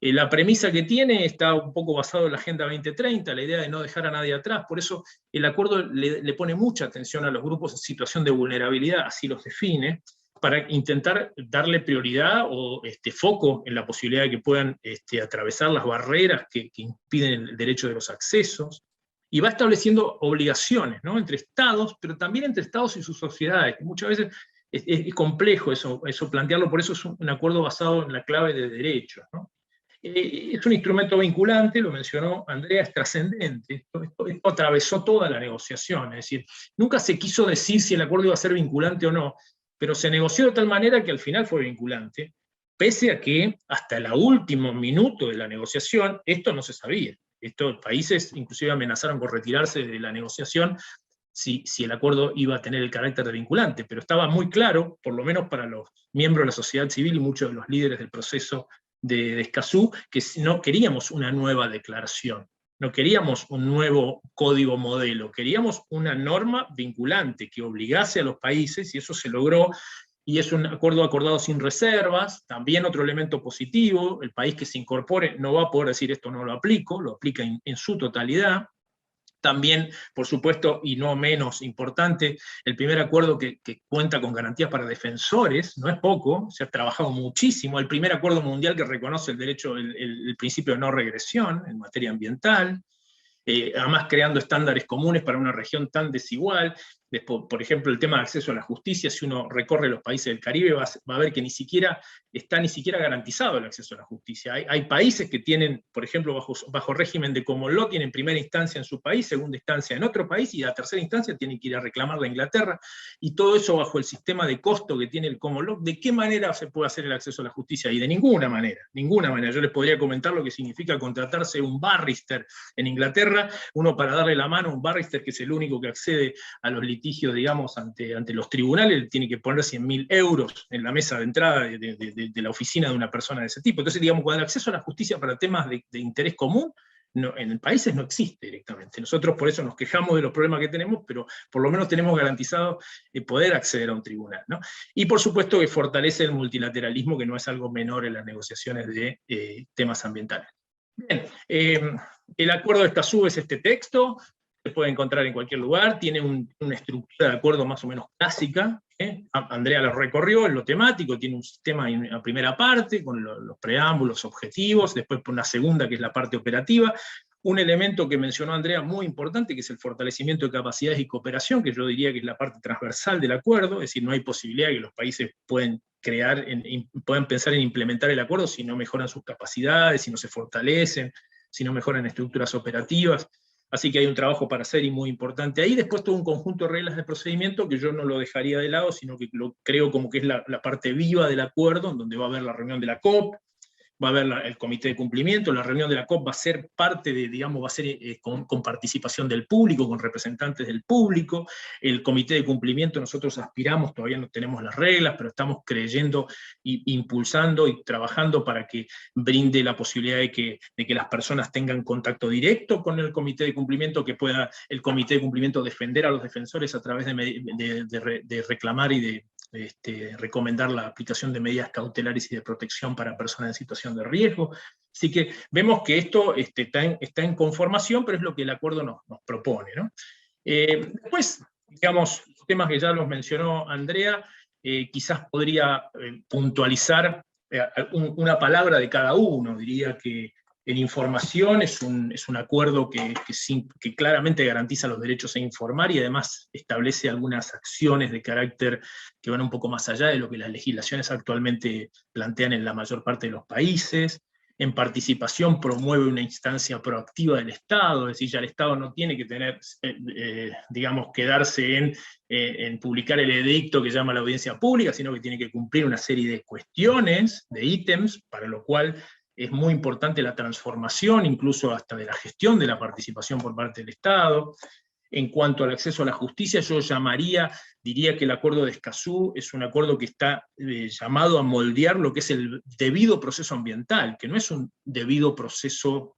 La premisa que tiene está un poco basado en la Agenda 2030, la idea de no dejar a nadie atrás, por eso el acuerdo le pone mucha atención a los grupos en situación de vulnerabilidad, así los define, para intentar darle prioridad o foco en la posibilidad de que puedan atravesar las barreras que impiden el derecho de los accesos, y va estableciendo obligaciones, ¿no?, entre estados, pero también entre estados y sus sociedades, que muchas veces es complejo eso plantearlo, por eso es un acuerdo basado en la clave de derechos, ¿no? Es un instrumento vinculante, lo mencionó Andrea, es trascendente. Esto atravesó toda la negociación, es decir, nunca se quiso decir si el acuerdo iba a ser vinculante o no, pero se negoció de tal manera que al final fue vinculante, pese a que hasta el último minuto de la negociación esto no se sabía. Estos países inclusive amenazaron con retirarse de la negociación si el acuerdo iba a tener el carácter de vinculante, pero estaba muy claro, por lo menos para los miembros de la sociedad civil y muchos de los líderes del proceso de Escazú, que no queríamos una nueva declaración, no queríamos un nuevo código modelo, queríamos una norma vinculante que obligase a los países, y eso se logró, y es un acuerdo acordado sin reservas. También otro elemento positivo, el país que se incorpore no va a poder decir esto no lo aplico, lo aplica en su totalidad. También, por supuesto, y no menos importante, el primer acuerdo que cuenta con garantías para defensores, no es poco, se ha trabajado muchísimo, el primer acuerdo mundial que reconoce el derecho, el principio de no regresión en materia ambiental, además creando estándares comunes para una región tan desigual. Después, por ejemplo, el tema de acceso a la justicia, si uno recorre los países del Caribe va a ver que está ni siquiera garantizado el acceso a la justicia. Hay países que tienen, por ejemplo, bajo régimen de common law, tienen primera instancia en su país, segunda instancia en otro país, y la tercera instancia tienen que ir a reclamar a Inglaterra, y todo eso bajo el sistema de costo que tiene el common law. ¿De qué manera se puede hacer el acceso a la justicia? Y de ninguna manera, ninguna manera. Yo les podría comentar lo que significa contratarse un barrister en Inglaterra, uno para darle la mano a un barrister, que es el único que accede a los litigios, digamos, ante los tribunales, tiene que poner 100.000 euros en la mesa de entrada de la oficina de una persona de ese tipo. Entonces, digamos, cuando el acceso a la justicia para temas de interés común, en países no existe directamente. Nosotros por eso nos quejamos de los problemas que tenemos, pero por lo menos tenemos garantizado poder acceder a un tribunal, ¿no? Y por supuesto que fortalece el multilateralismo, que no es algo menor en las negociaciones de temas ambientales. Bien, el acuerdo de Escazú es este texto, se puede encontrar en cualquier lugar, tiene una estructura de acuerdo más o menos clásica, Andrea lo recorrió en lo temático, tiene un sistema en la primera parte, con los preámbulos, objetivos, después por una segunda que es la parte operativa, un elemento que mencionó Andrea muy importante, que es el fortalecimiento de capacidades y cooperación, que yo diría que es la parte transversal del acuerdo, es decir, no hay posibilidad de que los países puedan pensar en implementar el acuerdo si no mejoran sus capacidades, si no se fortalecen, si no mejoran estructuras operativas. Así que hay un trabajo para hacer y muy importante ahí. Después todo un conjunto de reglas de procedimiento que yo no lo dejaría de lado, sino que lo creo como que es la parte viva del acuerdo, en donde va a haber la reunión de la COP, va a haber el comité de cumplimiento, la reunión de la COP va a ser parte de, digamos, va a ser con participación del público, con representantes del público. El comité de cumplimiento nosotros aspiramos, todavía no tenemos las reglas, pero estamos creyendo, impulsando y trabajando para que brinde la posibilidad de que las personas tengan contacto directo con el comité de cumplimiento, que pueda el comité de cumplimiento defender a los defensores a través de reclamar y de recomendar la aplicación de medidas cautelares y de protección para personas en situación de riesgo. Así que vemos que esto está en conformación, pero es lo que el acuerdo nos propone, ¿no? Después, digamos, temas que ya los mencionó Andrea, quizás podría puntualizar una palabra de cada uno. Diría que en información es un acuerdo que claramente garantiza los derechos a informar y además establece algunas acciones de carácter que van un poco más allá de lo que las legislaciones actualmente plantean en la mayor parte de los países. En participación promueve una instancia proactiva del Estado, es decir, ya el Estado no tiene que tener, digamos, quedarse en publicar el edicto que llama a la audiencia pública, sino que tiene que cumplir una serie de cuestiones, de ítems, para lo cual es muy importante la transformación, incluso hasta de la gestión de la participación por parte del Estado. En cuanto al acceso a la justicia, yo diría que el acuerdo de Escazú es un acuerdo que está llamado a moldear lo que es el debido proceso ambiental, que no es un debido proceso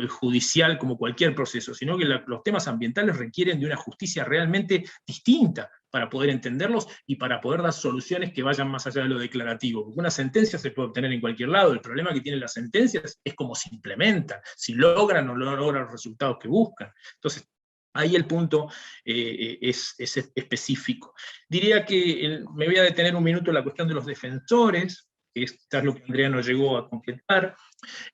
judicial como cualquier proceso, sino que los temas ambientales requieren de una justicia realmente distinta para poder entenderlos y para poder dar soluciones que vayan más allá de lo declarativo. Porque una sentencia se puede obtener en cualquier lado, el problema que tienen las sentencias es cómo se implementan, si logran o no logran los resultados que buscan. Entonces, ahí el punto es específico. Diría que me voy a detener un minuto en la cuestión de los defensores, que es lo que Andrea nos llegó a completar,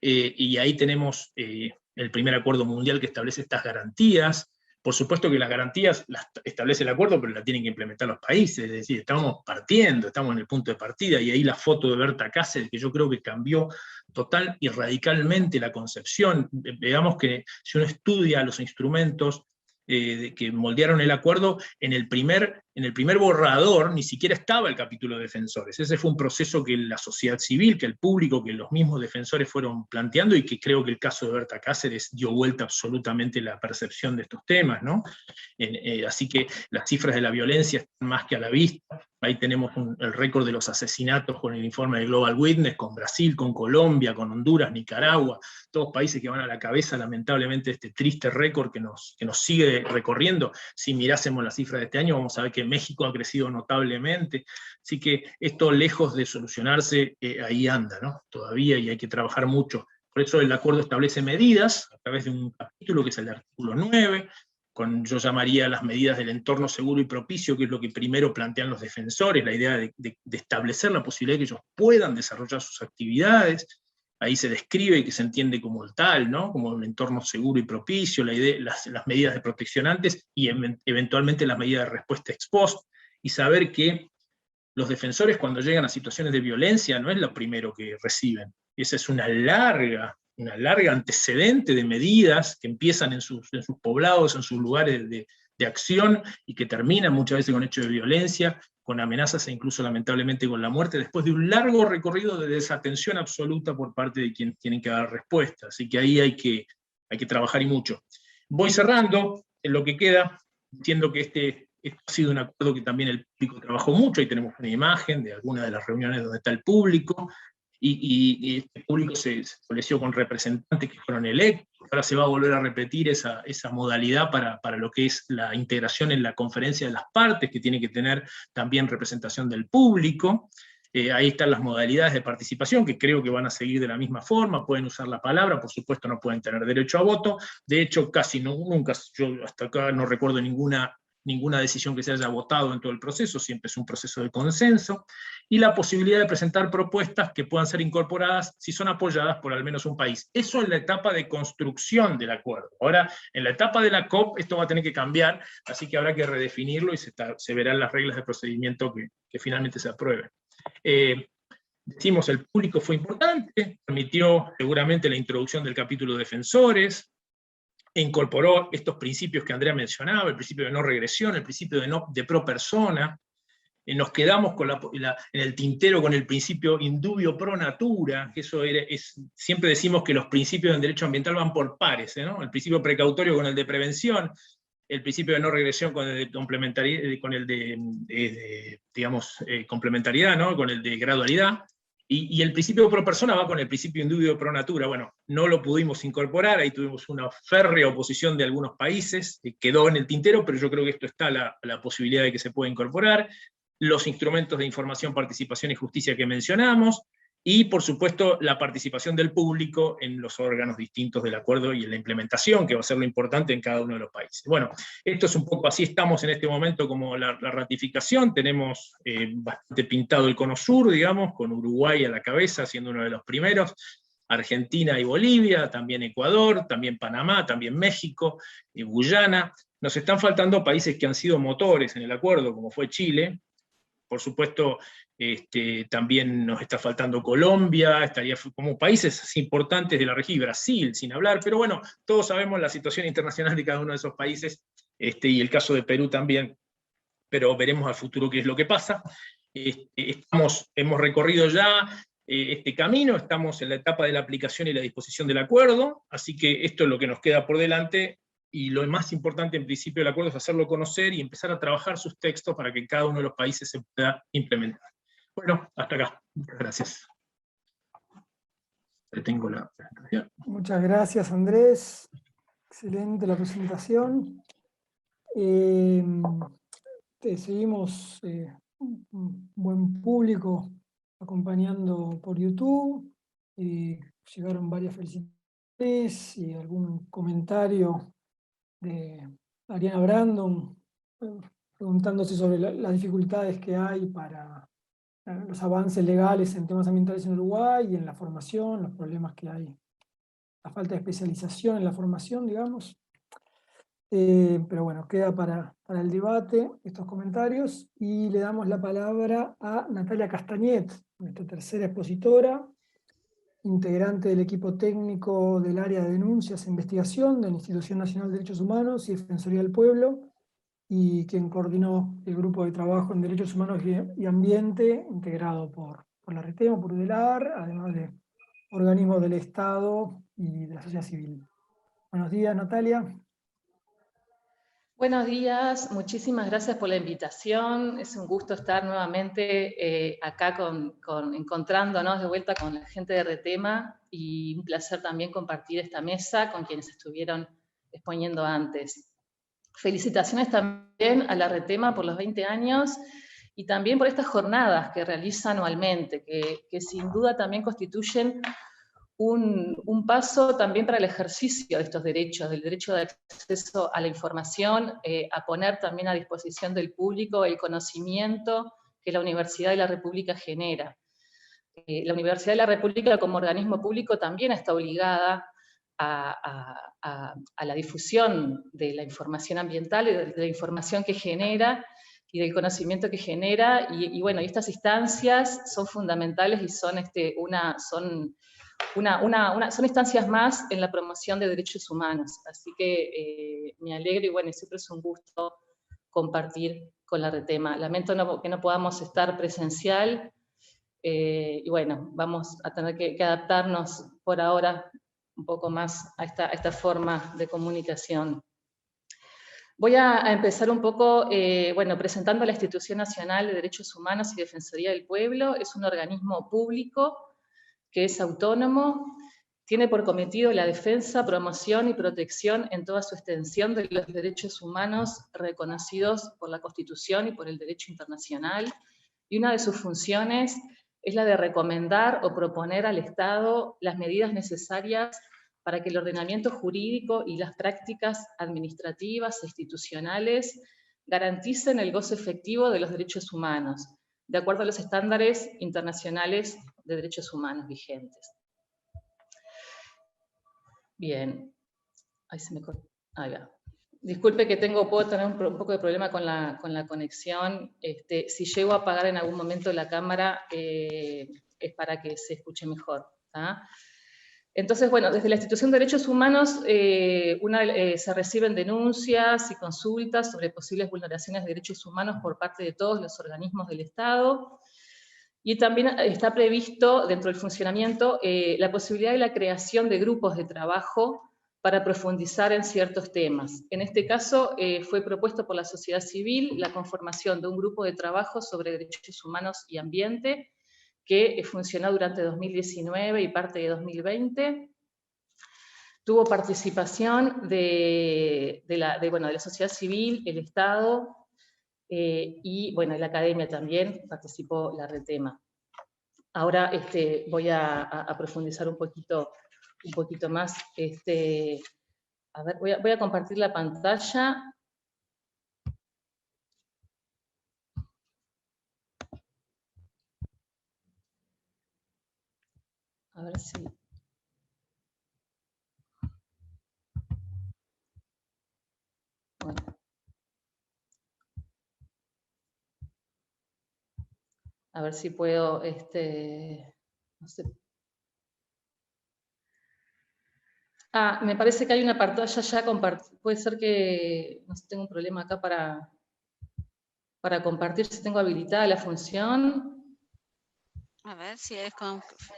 y ahí tenemos el primer acuerdo mundial que establece estas garantías. Por supuesto que las garantías las establece el acuerdo, pero las tienen que implementar los países, es decir, estamos en el punto de partida, y ahí la foto de Berta Cáceres, que yo creo que cambió total y radicalmente la concepción. Veamos que si uno estudia los instrumentos que moldearon el acuerdo, en el primer borrador ni siquiera estaba el capítulo de defensores. Ese fue un proceso que la sociedad civil, que el público, que los mismos defensores fueron planteando, y que creo que el caso de Berta Cáceres dio vuelta absolutamente la percepción de estos temas, ¿no? Así que las cifras de la violencia están más que a la vista. Ahí tenemos el récord de los asesinatos con el informe de Global Witness, con Brasil, con Colombia, con Honduras, Nicaragua, todos países que van a la cabeza, lamentablemente, este triste récord que nos sigue recorriendo. Si mirásemos las cifras de este año, vamos a ver que México ha crecido notablemente, así que esto, lejos de solucionarse, ahí anda, ¿no? Todavía, y hay que trabajar mucho. Por eso el acuerdo establece medidas, a través de un capítulo que es el artículo 9, yo llamaría las medidas del entorno seguro y propicio, que es lo que primero plantean los defensores, la idea de establecer la posibilidad de que ellos puedan desarrollar sus actividades. Ahí se describe que se entiende como el tal, ¿no? Como un entorno seguro y propicio, las medidas de protección antes y eventualmente las medidas de respuesta ex post, y saber que los defensores, cuando llegan a situaciones de violencia, no es lo primero que reciben. Esa es una larga antecedente de medidas que empiezan en sus poblados, en sus lugares de acción, y que terminan muchas veces con hechos de violencia, con amenazas e incluso lamentablemente con la muerte, después de un largo recorrido de desatención absoluta por parte de quienes tienen que dar respuesta. Así que ahí hay que trabajar, y mucho. Voy cerrando en lo que queda, diciendo que este ha sido un acuerdo que también el público trabajó mucho. Ahí tenemos una imagen de alguna de las reuniones donde está el público, y este público se estableció con representantes que fueron electos. Ahora se va a volver a repetir esa modalidad para lo que es la integración en la conferencia de las partes, que tiene que tener también representación del público. Ahí están las modalidades de participación, que creo que van a seguir de la misma forma. Pueden usar la palabra, por supuesto no pueden tener derecho a voto. De hecho, casi nunca, yo hasta acá no recuerdo ninguna decisión que se haya votado en todo el proceso, siempre es un proceso de consenso, y la posibilidad de presentar propuestas que puedan ser incorporadas si son apoyadas por al menos un país. Eso es la etapa de construcción del acuerdo. Ahora, en la etapa de la COP, esto va a tener que cambiar, así que habrá que redefinirlo, y se verán las reglas de procedimiento que finalmente se aprueben. Decimos, el público fue importante, permitió seguramente la introducción del capítulo de defensores, incorporó estos principios que Andrea mencionaba, el principio de no regresión, el principio de pro persona. Nos quedamos en el tintero con el principio indubio pro natura, que eso siempre decimos que los principios del derecho ambiental van por pares, ¿no? El principio precautorio con el de prevención, el principio de no regresión con el de complementariedad, complementariedad, ¿no? Con el de gradualidad. Y el principio pro persona va con el principio indubio pro natura. Bueno, no lo pudimos incorporar, ahí tuvimos una férrea oposición de algunos países, quedó en el tintero, pero yo creo que esto está la posibilidad de que se pueda incorporar. Los instrumentos de información, participación y justicia que mencionamos, y por supuesto la participación del público en los órganos distintos del acuerdo y en la implementación, que va a ser lo importante en cada uno de los países. Bueno, esto es un poco así, estamos en este momento como la ratificación, tenemos bastante pintado el cono sur, digamos, con Uruguay a la cabeza, siendo uno de los primeros, Argentina y Bolivia, también Ecuador, también Panamá, también México, Guyana. Nos están faltando países que han sido motores en el acuerdo, como fue Chile. Por supuesto, también nos está faltando Colombia, estaría como países importantes de la región, y Brasil, sin hablar, pero bueno, todos sabemos la situación internacional de cada uno de esos países, y el caso de Perú también, pero veremos al futuro qué es lo que pasa. Hemos recorrido ya este camino, estamos en la etapa de la aplicación y la disposición del acuerdo, así que esto es lo que nos queda por delante, y lo más importante en principio del acuerdo es hacerlo conocer y empezar a trabajar sus textos para que cada uno de los países se pueda implementar. Bueno, hasta acá. Muchas gracias. Detengo la presentación. Muchas gracias, Andrés. Excelente la presentación. Seguimos un buen público acompañando por YouTube. Llegaron varias felicitaciones y algún comentario de Ariana Brandon preguntándose sobre las dificultades que hay para los avances legales en temas ambientales en Uruguay y en la formación, los problemas que hay, la falta de especialización en la formación, digamos. Pero bueno, queda para el debate estos comentarios, y le damos la palabra a Natalia Castañet, nuestra tercera expositora, integrante del equipo técnico del área de denuncias e investigación de la Institución Nacional de Derechos Humanos y Defensoría del Pueblo, y quien coordinó el grupo de trabajo en Derechos Humanos y Ambiente, integrado por la RETEMO, por UDELAR, además de organismos del Estado y de la sociedad civil. Buenos días, Natalia. Buenos días, muchísimas gracias por la invitación. Es un gusto estar nuevamente acá encontrándonos de vuelta con la gente de RETEMA, y un placer también compartir esta mesa con quienes estuvieron exponiendo antes. Felicitaciones también a la RETEMA por los 20 años y también por estas jornadas que realiza anualmente, que sin duda también constituyen un paso también para el ejercicio de estos derechos, del derecho de acceso a la información, a poner también a disposición del público el conocimiento que la Universidad de la República genera. La Universidad de la República como organismo público también está obligada a la difusión de la información ambiental, de la información que genera y del conocimiento que genera, y bueno, y estas instancias son fundamentales y son son instancias más en la promoción de derechos humanos. Así que me alegro, y bueno, siempre es un gusto compartir con la RETEMA. Lamento que no podamos estar presencial, y bueno, vamos a tener que adaptarnos por ahora un poco más a esta forma de comunicación. Voy a empezar un poco, bueno, presentando a la Institución Nacional de Derechos Humanos y Defensoría del Pueblo. Es un organismo público que es autónomo, tiene por cometido la defensa, promoción y protección en toda su extensión de los derechos humanos reconocidos por la Constitución y por el derecho internacional, y una de sus funciones es la de recomendar o proponer al Estado las medidas necesarias para que el ordenamiento jurídico y las prácticas administrativas e institucionales garanticen el goce efectivo de los derechos humanos, de acuerdo a los estándares internacionales de derechos humanos vigentes. Bien, ahí se me cortó. Ahí va. Disculpe que puedo tener un poco de problema con la conexión. Si llego a apagar en algún momento la cámara, es para que se escuche mejor, ¿tá? Entonces, bueno, desde la Institución de Derechos Humanos se reciben denuncias y consultas sobre posibles vulneraciones de derechos humanos por parte de todos los organismos del Estado, y también está previsto dentro del funcionamiento la posibilidad de la creación de grupos de trabajo para profundizar en ciertos temas. En este caso fue propuesto por la sociedad civil la conformación de un grupo de trabajo sobre derechos humanos y ambiente, que funcionó durante 2019 y parte de 2020. Tuvo participación de la sociedad civil, el Estado, y bueno, la academia también participó la RETEMA. Ahora voy a profundizar un poquito más. A ver, voy a compartir la pantalla. A ver si... Bueno. A ver si puedo, no sé. Me parece que hay una pantalla ya compartida. Puede ser que, no sé, tengo un problema acá para compartir, si tengo habilitada la función. A ver si es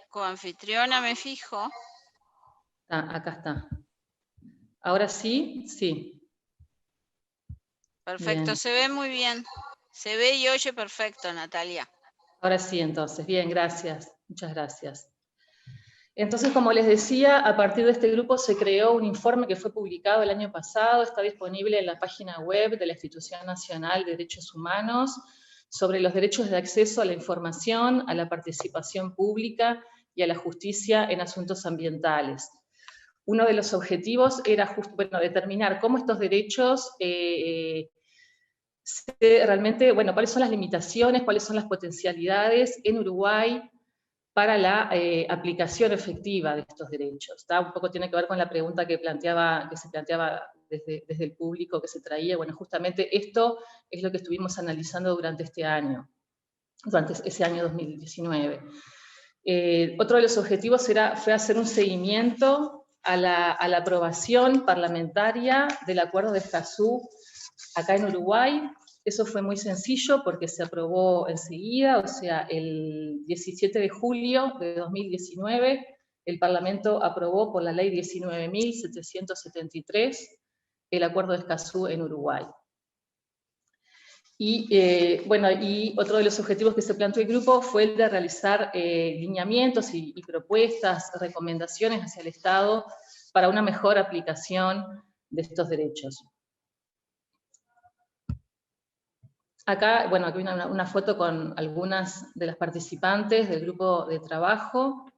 coanfitriona, me fijo. Acá está. Ahora sí, sí. Perfecto, Bien. se ve muy bien. Se ve y oye perfecto, Natalia. Ahora sí, entonces. Bien, gracias. Muchas gracias. Entonces, como les decía, a partir de este grupo se creó un informe que fue publicado el año pasado, está disponible en la página web de la Institución Nacional de Derechos Humanos, sobre los derechos de acceso a la información, a la participación pública y a la justicia en asuntos ambientales. Uno de los objetivos era determinar cómo estos derechos realmente, cuáles son las limitaciones, cuáles son las potencialidades en Uruguay para la aplicación efectiva de estos derechos. Un poco tiene que ver con la pregunta que se planteaba desde el público que se traía. Bueno, justamente esto es lo que estuvimos analizando durante ese año 2019. Otro de los objetivos fue hacer un seguimiento a la aprobación parlamentaria del Acuerdo de Escazú acá en Uruguay. Eso fue muy sencillo porque se aprobó enseguida, o sea, el 17 de julio de 2019, el Parlamento aprobó por la ley 19.773 el Acuerdo de Escazú en Uruguay. Y otro de los objetivos que se planteó el grupo fue el de realizar lineamientos y propuestas, recomendaciones hacia el Estado para una mejor aplicación de estos derechos. Acá, aquí una foto con algunas de las participantes del grupo de trabajo.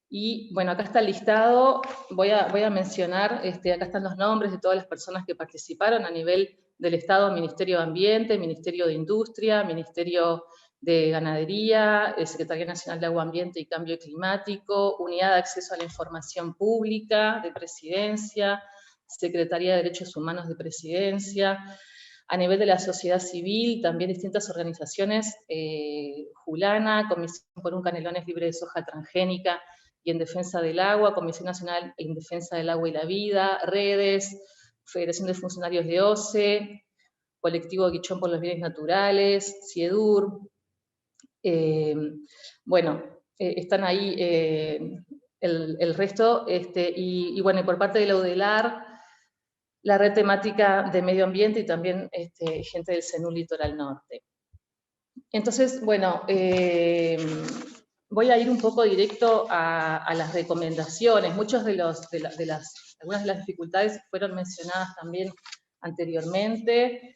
Y acá está el listado, voy a mencionar, acá están los nombres de todas las personas que participaron a nivel del Estado: Ministerio de Ambiente, Ministerio de Industria, Ministerio de Ganadería, Secretaría Nacional de Agua Ambiente y Cambio Climático, Unidad de Acceso a la Información Pública de Presidencia, Secretaría de Derechos Humanos de Presidencia. A nivel de la sociedad civil, también distintas organizaciones, Julana, Comisión por un Canelones Libre de Soja Transgénica y en Defensa del Agua, Comisión Nacional en Defensa del Agua y la Vida, Redes, Federación de Funcionarios de OCE, Colectivo Guichón por los Bienes Naturales, CIEDUR. Están ahí el resto, y por parte de la UDELAR, la red temática de medio ambiente y también gente del CENUR Litoral Norte. Entonces, voy a ir un poco directo a las recomendaciones. Algunas de las dificultades fueron mencionadas también anteriormente,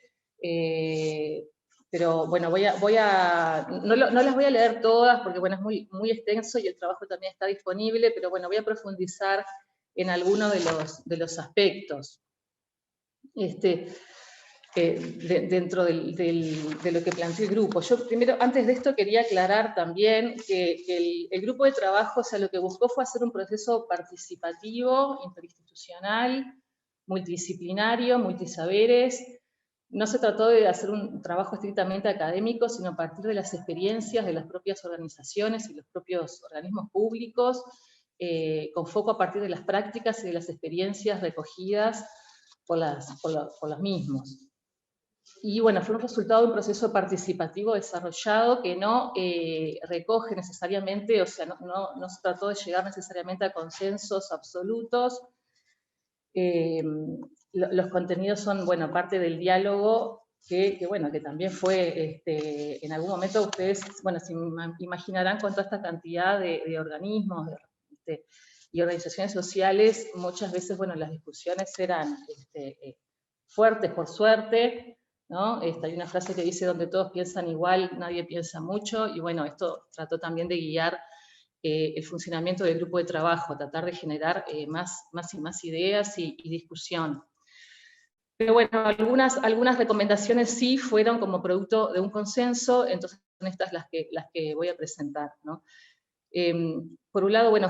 pero no las voy a leer todas porque es muy extenso y el trabajo también está disponible, pero voy a profundizar en algunos de los aspectos. Dentro de lo que planteó el grupo. Yo primero, antes de esto, quería aclarar también que el grupo de trabajo, lo que buscó fue hacer un proceso participativo, interinstitucional, multidisciplinario, multisaberes. No se trató de hacer un trabajo estrictamente académico, sino a partir de las experiencias de las propias organizaciones y los propios organismos públicos, con foco a partir de las prácticas y de las experiencias recogidas por los mismos. Y fue un resultado de un proceso participativo desarrollado que no recoge necesariamente, o sea, no se trató de llegar necesariamente a consensos absolutos. Los contenidos son, parte del diálogo que también fue, en algún momento ustedes, se imaginarán con toda esta cantidad de organismos y organizaciones sociales, muchas veces, las discusiones eran fuertes, por suerte, ¿no? Hay una frase que dice, donde todos piensan igual, nadie piensa mucho, y bueno, esto trató también de guiar el funcionamiento del grupo de trabajo, tratar de generar más y más ideas y discusión. Pero bueno, algunas recomendaciones sí fueron como producto de un consenso, entonces son estas las que voy a presentar, ¿no? Por un lado, bueno,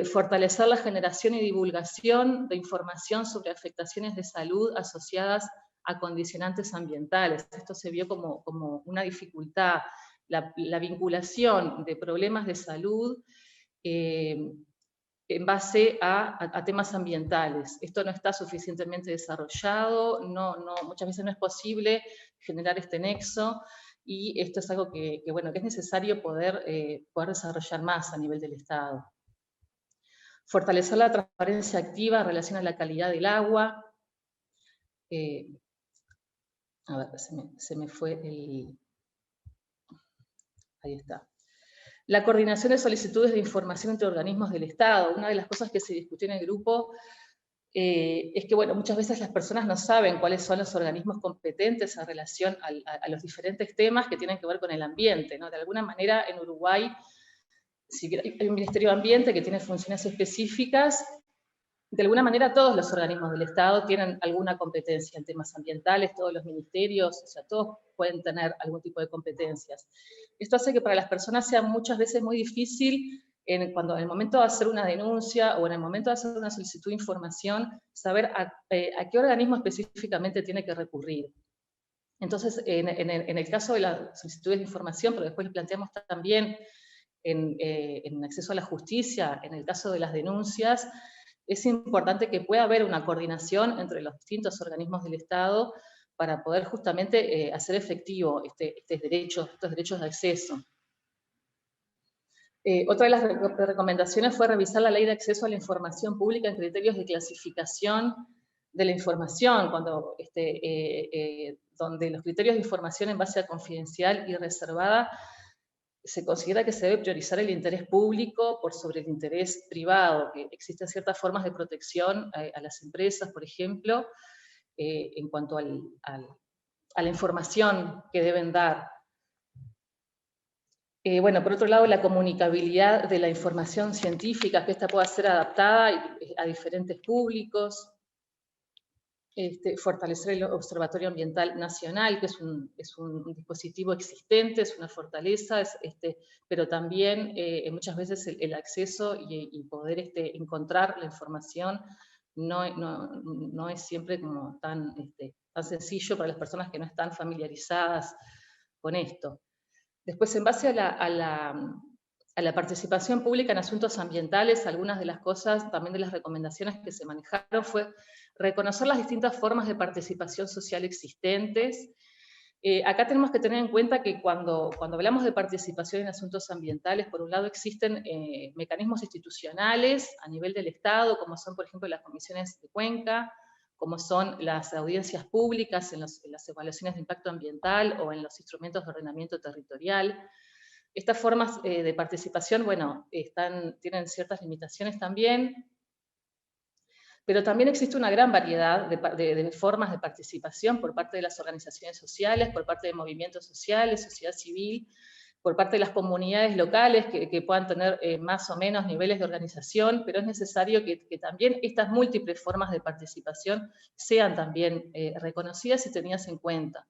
fortalecer la generación y divulgación de información sobre afectaciones de salud asociadas a condicionantes ambientales. Esto se vio como una dificultad, la vinculación de problemas de salud en base a temas ambientales. Esto no está suficientemente desarrollado, muchas veces no es posible generar este nexo, y esto es algo que es necesario poder desarrollar más a nivel del Estado. Fortalecer la transparencia activa en relación a la calidad del agua. A ver, se me fue el... Ahí está. La coordinación de solicitudes de información entre organismos del Estado. Una de las cosas que se discutió en el grupo es que, bueno, muchas veces las personas no saben cuáles son los organismos competentes en relación a los diferentes temas que tienen que ver con el ambiente, ¿no? De alguna manera, en Uruguay, si bien hay un Ministerio de Ambiente que tiene funciones específicas, de alguna manera todos los organismos del Estado tienen alguna competencia en temas ambientales, todos los ministerios, o sea, todos pueden tener algún tipo de competencias. Esto hace que para las personas sea muchas veces muy difícil, cuando en el momento de hacer una denuncia o en el momento de hacer una solicitud de información, saber a qué organismo específicamente tiene que recurrir. Entonces, en el caso de las solicitudes de información, pero después lo planteamos también en acceso a la justicia, en el caso de las denuncias, es importante que pueda haber una coordinación entre los distintos organismos del Estado para poder justamente hacer efectivo estos derechos de acceso. Otra de las recomendaciones fue revisar la ley de acceso a la información pública en criterios de clasificación de la información, donde los criterios de información en base a confidencial y reservada se considera que se debe priorizar el interés público por sobre el interés privado, que existen ciertas formas de protección a las empresas, por ejemplo, en cuanto a la información que deben dar. Bueno, por otro lado, la comunicabilidad de la información científica, que esta pueda ser adaptada a diferentes públicos. Fortalecer el Observatorio Ambiental Nacional, que es un dispositivo existente, es una fortaleza, pero también muchas veces el acceso y poder encontrar la información no es siempre como tan sencillo para las personas que no están familiarizadas con esto. Después, en base a la participación pública en asuntos ambientales, algunas de las cosas, también de las recomendaciones que se manejaron fue reconocer las distintas formas de participación social existentes. Acá tenemos que tener en cuenta que cuando hablamos de participación en asuntos ambientales, por un lado existen mecanismos institucionales a nivel del Estado, como son, por ejemplo, las comisiones de cuenca, como son las audiencias públicas en las evaluaciones de impacto ambiental o en los instrumentos de ordenamiento territorial. Estas formas de participación, bueno, tienen ciertas limitaciones también, pero también existe una gran variedad de formas de participación por parte de las organizaciones sociales, por parte de movimientos sociales, sociedad civil, por parte de las comunidades locales que puedan tener más o menos niveles de organización, pero es necesario que también estas múltiples formas de participación sean también reconocidas y tenidas en cuenta.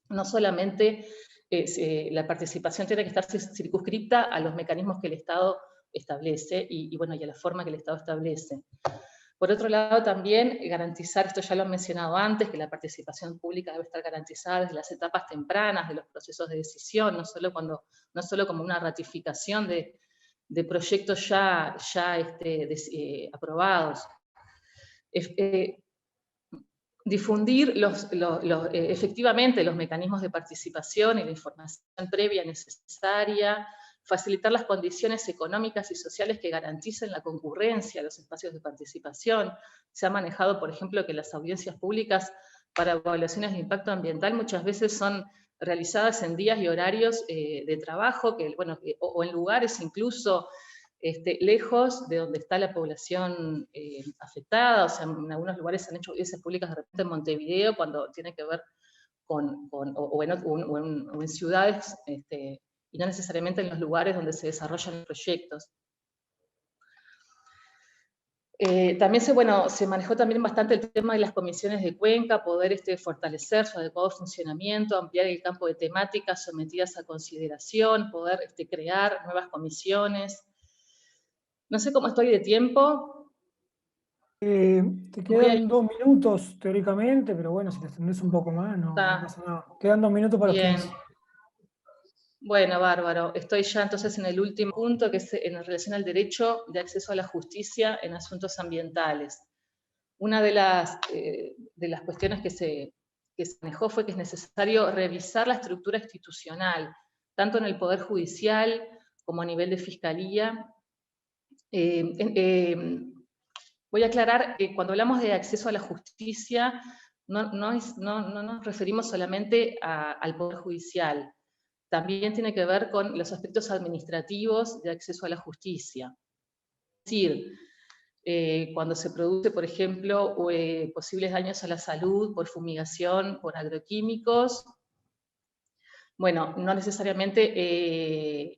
No solamente la participación tiene que estar circunscripta a los mecanismos que el Estado establece y a la forma que el Estado establece. Por otro lado, también garantizar, esto ya lo han mencionado antes, que la participación pública debe estar garantizada desde las etapas tempranas de los procesos de decisión, no solo como una ratificación de proyectos ya aprobados. Difundir efectivamente los mecanismos de participación y la información previa necesaria, facilitar las condiciones económicas y sociales que garanticen la concurrencia a los espacios de participación. Se ha manejado, por ejemplo, que las audiencias públicas para evaluaciones de impacto ambiental muchas veces son realizadas en días y horarios de trabajo, o en lugares incluso lejos de donde está la población afectada. O sea, en algunos lugares se han hecho audiencias públicas de repente en Montevideo, cuando tiene que ver o en ciudades, y no necesariamente en los lugares donde se desarrollan proyectos. También se manejó también bastante el tema de las comisiones de cuenca, poder fortalecer su adecuado funcionamiento, ampliar el campo de temáticas sometidas a consideración, poder crear nuevas comisiones. No sé cómo estoy de tiempo. Te quedan 2 minutos teóricamente, pero bueno, si te extendés un poco más, no pasa nada. Quedan 2 minutos para Bien. ustedes. Bueno, bárbaro. Estoy ya entonces en el último punto, que es en relación al derecho de acceso a la justicia en asuntos ambientales. Una de las cuestiones que se manejó fue que es necesario revisar la estructura institucional, tanto en el Poder Judicial como a nivel de Fiscalía. Voy a aclarar que cuando hablamos de acceso a la justicia, no nos referimos solamente al Poder Judicial. También tiene que ver con los aspectos administrativos de acceso a la justicia. Es decir, cuando se produce, por ejemplo, posibles daños a la salud por fumigación, por agroquímicos, bueno, no necesariamente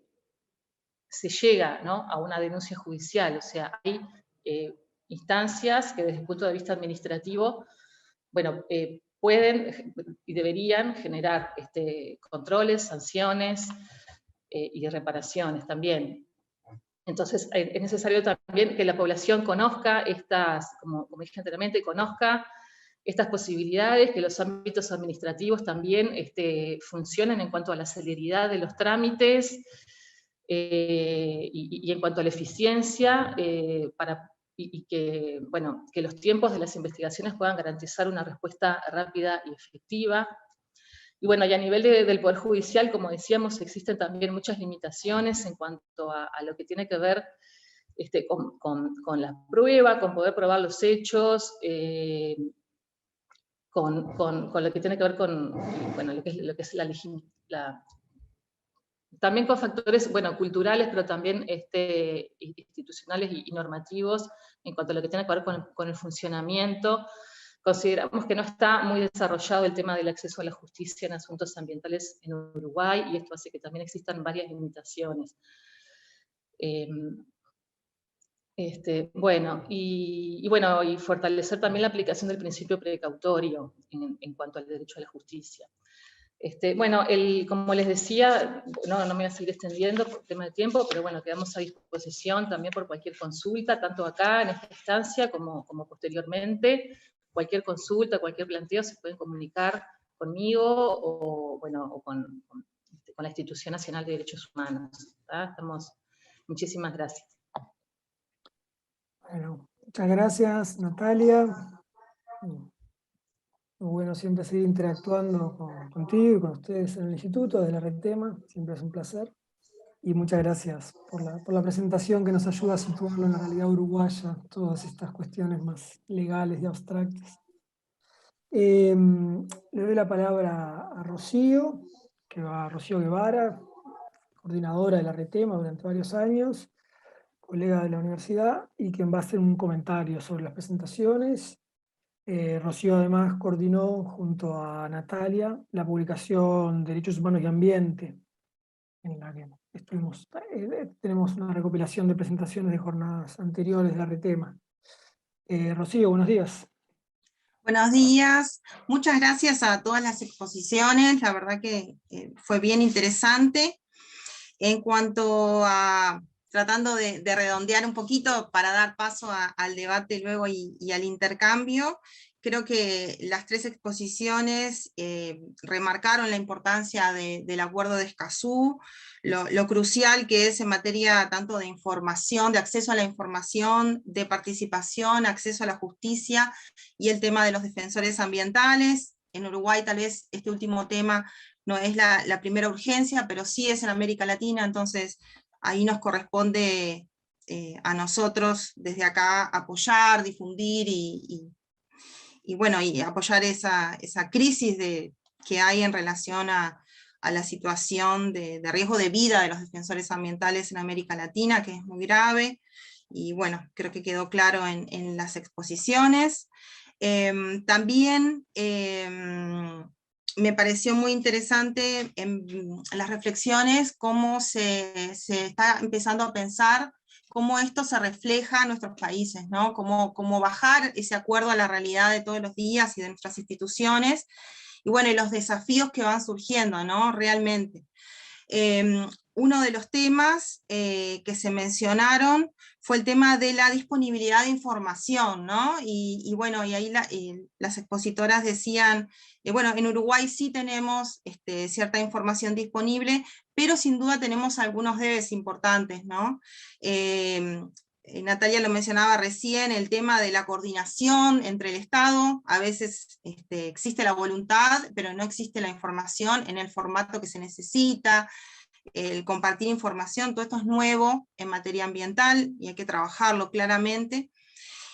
se llega, ¿no?, a una denuncia judicial. O sea, hay instancias que desde el punto de vista administrativo, bueno, pueden y deberían generar controles, sanciones y reparaciones también. Entonces, es necesario también que la población conozca como dije anteriormente, conozca estas posibilidades, que los ámbitos administrativos también funcionen en cuanto a la celeridad de los trámites y en cuanto a la eficiencia, y que, bueno, que los tiempos de las investigaciones puedan garantizar una respuesta rápida y efectiva. Y bueno, y a nivel del Poder Judicial, como decíamos, existen también muchas limitaciones en cuanto a lo que tiene que ver con la prueba, con poder probar los hechos, con lo que tiene que ver con, bueno, lo que es también con factores, bueno, culturales, pero también institucionales y normativos, en cuanto a lo que tiene que ver con el funcionamiento. Consideramos que no está muy desarrollado el tema del acceso a la justicia en asuntos ambientales en Uruguay, y esto hace que también existan varias limitaciones. Bueno, y fortalecer también la aplicación del principio precautorio en cuanto al derecho a la justicia. Bueno, como les decía, no me voy a seguir extendiendo por tema de tiempo, pero bueno, quedamos a disposición también por cualquier consulta, tanto acá en esta instancia como posteriormente. Cualquier consulta, cualquier planteo se pueden comunicar conmigo o con la Institución Nacional de Derechos Humanos. Muchísimas gracias. Bueno, muchas gracias, Natalia. Muy bueno siempre seguir interactuando contigo y con ustedes en el Instituto de la Retema, siempre es un placer. Y muchas gracias por la presentación que nos ayuda a situarlo en la realidad uruguaya, todas estas cuestiones más legales y abstractas. Le doy la palabra a Rocío Guevara, coordinadora de la Retema durante varios años, colega de la universidad, y quien va a hacer un comentario sobre las presentaciones. Rocío además coordinó junto a Natalia la publicación Derechos Humanos y Ambiente, en la que tenemos una recopilación de presentaciones de jornadas anteriores de la Retema. Rocío, buenos días. Buenos días, muchas gracias a todas las exposiciones, la verdad que fue bien interesante. En cuanto a, tratando de redondear un poquito para dar paso al debate luego y al intercambio, creo que las 3 exposiciones remarcaron la importancia del acuerdo de Escazú, lo crucial que es en materia tanto de información, de acceso a la información, de participación, acceso a la justicia, y el tema de los defensores ambientales. En Uruguay tal vez este último tema no es la primera urgencia, pero sí es en América Latina, entonces ahí nos corresponde a nosotros desde acá apoyar, difundir y apoyar esa crisis que hay en relación a la situación de riesgo de vida de los defensores ambientales en América Latina, que es muy grave, y bueno, creo que quedó claro en las exposiciones. También me pareció muy interesante en las reflexiones cómo se está empezando a pensar cómo esto se refleja en nuestros países, ¿no? Cómo bajar ese acuerdo a la realidad de todos los días y de nuestras instituciones, y bueno, y los desafíos que van surgiendo, ¿no? Realmente. Uno de los temas que se mencionaron fue el tema de la disponibilidad de información, ¿no? Y bueno, y ahí las expositoras decían, bueno, en Uruguay sí tenemos cierta información disponible, pero sin duda tenemos algunos debes importantes, ¿no? Natalia lo mencionaba recién, el tema de la coordinación entre el Estado, a veces existe la voluntad, pero no existe la información en el formato que se necesita, el compartir información, todo esto es nuevo en materia ambiental, y hay que trabajarlo claramente.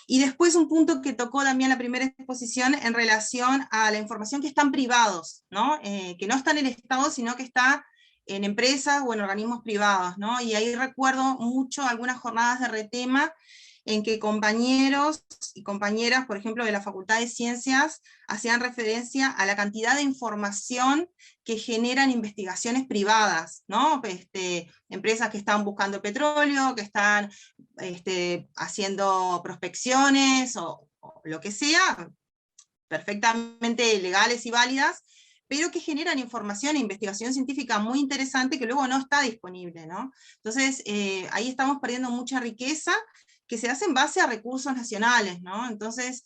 Y después un punto que tocó también la primera exposición en relación a la información que está en privados, ¿no? Que no está en el Estado, sino que está en empresas o en organismos privados, ¿no? Y ahí recuerdo mucho algunas jornadas de retema en que compañeros y compañeras, por ejemplo, de la Facultad de Ciencias, hacían referencia a la cantidad de información que generan investigaciones privadas, ¿no? Empresas que están buscando petróleo, que están haciendo prospecciones, o lo que sea, perfectamente legales y válidas, pero que generan información e investigación científica muy interesante que luego no está disponible, ¿no? Entonces, ahí estamos perdiendo mucha riqueza que se hace en base a recursos nacionales, ¿no? Entonces,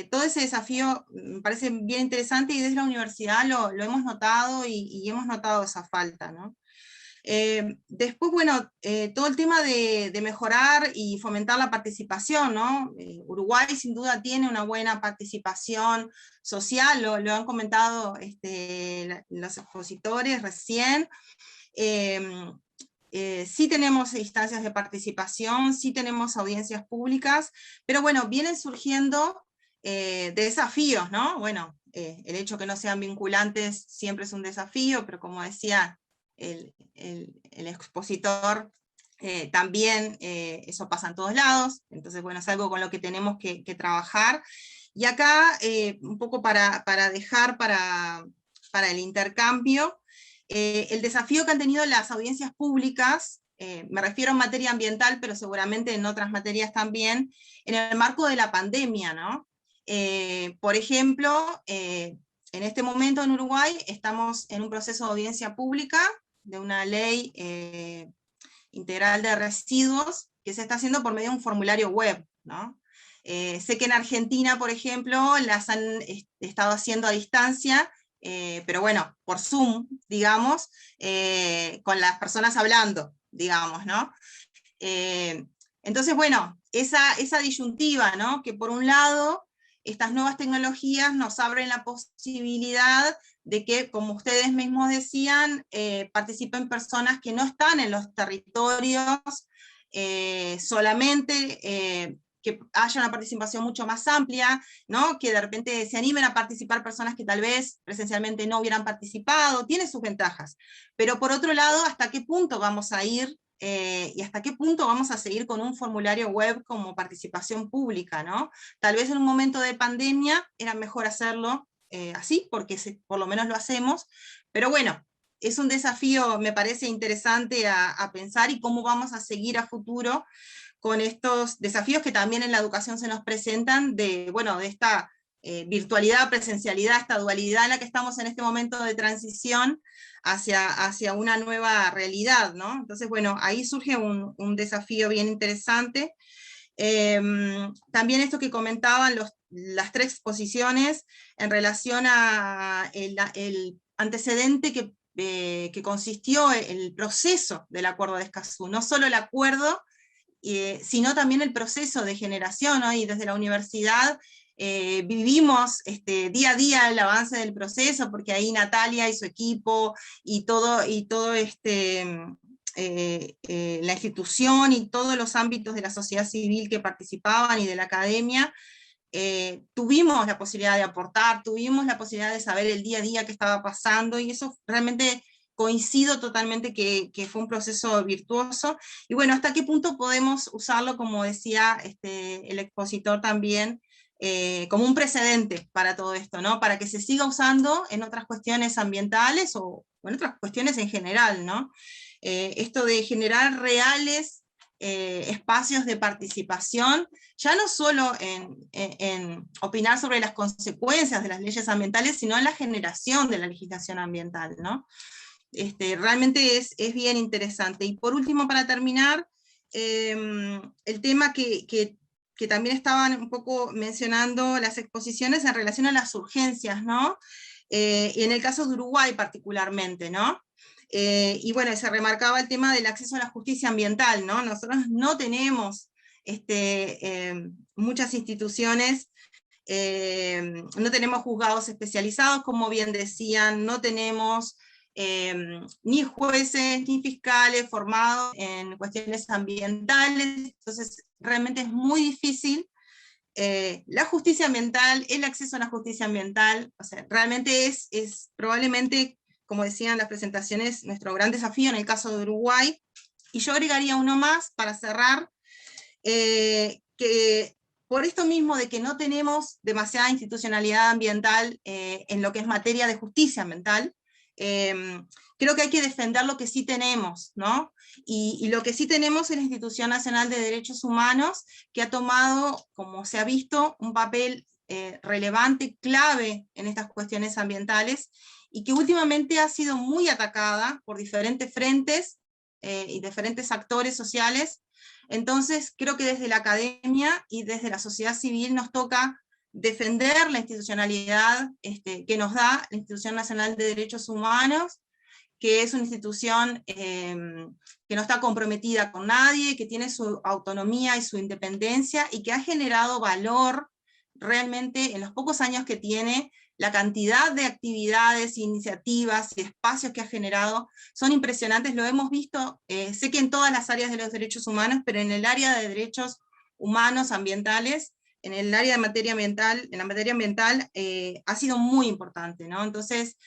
todo ese desafío me parece bien interesante, y desde la universidad lo hemos notado, y hemos notado esa falta, ¿no? Después, bueno, todo el tema de mejorar y fomentar la participación, ¿no? Uruguay sin duda tiene una buena participación social, lo han comentado los expositores recién. Sí tenemos instancias de participación, sí tenemos audiencias públicas, pero bueno, vienen surgiendo desafíos, ¿no? Bueno, el hecho que no sean vinculantes siempre es un desafío, pero como decía el expositor, también eso pasa en todos lados, entonces bueno, es algo con lo que tenemos que trabajar. Y acá, un poco para dejar para el intercambio, el desafío que han tenido las audiencias públicas, me refiero en materia ambiental, pero seguramente en otras materias también, en el marco de la pandemia, ¿no? Por ejemplo, en este momento en Uruguay estamos en un proceso de audiencia pública de una ley integral de residuos que se está haciendo por medio de un formulario web, ¿no? Sé que en Argentina, por ejemplo, las han estado haciendo a distancia, pero bueno, por Zoom, digamos, con las personas hablando, digamos, ¿no? Entonces, bueno, esa disyuntiva, ¿no? Que por un lado, estas nuevas tecnologías nos abren la posibilidad de que, como ustedes mismos decían, participen personas que no están en los territorios solamente, que haya una participación mucho más amplia, ¿no? Que de repente se animen a participar personas que tal vez presencialmente no hubieran participado, tiene sus ventajas. Pero por otro lado, ¿hasta qué punto vamos a ir y hasta qué punto vamos a seguir con un formulario web como participación pública, ¿no? Tal vez en un momento de pandemia era mejor hacerlo así, porque por lo menos lo hacemos, pero bueno, es un desafío, me parece interesante a pensar, y cómo vamos a seguir a futuro con estos desafíos que también en la educación se nos presentan, de esta virtualidad, presencialidad, esta dualidad en la que estamos en este momento de transición hacia una nueva realidad, ¿no? Entonces, bueno, ahí surge un desafío bien interesante. También esto que comentaban las tres exposiciones en relación a el antecedente que consistió el proceso del Acuerdo de Escazú, no solo el acuerdo, sino también el proceso de generación, ¿no? Y desde la universidad vivimos día a día el avance del proceso, porque ahí Natalia y su equipo, y todo la institución y todos los ámbitos de la sociedad civil que participaban y de la academia, tuvimos la posibilidad de aportar, tuvimos la posibilidad de saber el día a día que estaba pasando, y eso realmente coincido totalmente que fue un proceso virtuoso. Y bueno, ¿hasta qué punto podemos usarlo, como decía el expositor también, como un precedente para todo esto, ¿no? Para que se siga usando en otras cuestiones ambientales o en otras cuestiones en general, ¿no? Esto de generar reales espacios de participación, ya no solo en opinar sobre las consecuencias de las leyes ambientales, sino en la generación de la legislación ambiental, ¿no? Realmente es bien interesante. Y por último, para terminar, el tema que también estaban un poco mencionando las exposiciones en relación a las urgencias, ¿no? Y en el caso de Uruguay particularmente, ¿no? Y bueno, se remarcaba el tema del acceso a la justicia ambiental, ¿no? Nosotros no tenemos muchas instituciones, no tenemos juzgados especializados, como bien decían, no tenemos ni jueces ni fiscales formados en cuestiones ambientales, entonces realmente es muy difícil la justicia ambiental, el acceso a la justicia ambiental, o sea, realmente es probablemente, como decían las presentaciones, nuestro gran desafío en el caso de Uruguay. Y yo agregaría uno más para cerrar, que por esto mismo de que no tenemos demasiada institucionalidad ambiental en lo que es materia de justicia ambiental, creo que hay que defender lo que sí tenemos, ¿no? Y lo que sí tenemos es la Institución Nacional de Derechos Humanos, que ha tomado, como se ha visto, un papel relevante, clave en estas cuestiones ambientales, y que últimamente ha sido muy atacada por diferentes frentes y diferentes actores sociales. Entonces creo que desde la academia y desde la sociedad civil nos toca defender la institucionalidad que nos da la Institución Nacional de Derechos Humanos, que es una institución que no está comprometida con nadie, que tiene su autonomía y su independencia, y que ha generado valor realmente en los pocos años que tiene. La cantidad de actividades, iniciativas y espacios que ha generado son impresionantes, lo hemos visto, sé que en todas las áreas de los derechos humanos, pero en el área de derechos humanos ambientales, en el área de materia ambiental, en la materia ambiental, ha sido muy importante, ¿no? Entonces,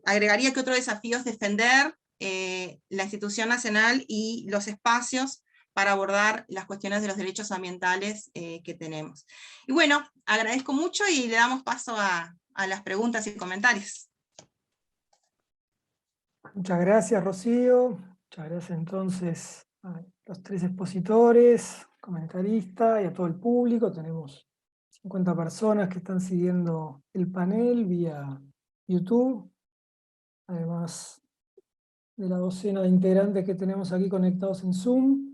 agregaría que otro desafío es defender la institución nacional y los espacios para abordar las cuestiones de los derechos ambientales que tenemos. Y bueno, agradezco mucho y le damos paso a las preguntas y comentarios. Muchas gracias, Rocío. Muchas gracias entonces a los tres expositores, comentaristas y a todo el público. Tenemos 50 personas que están siguiendo el panel vía YouTube, además de la docena de integrantes que tenemos aquí conectados en Zoom.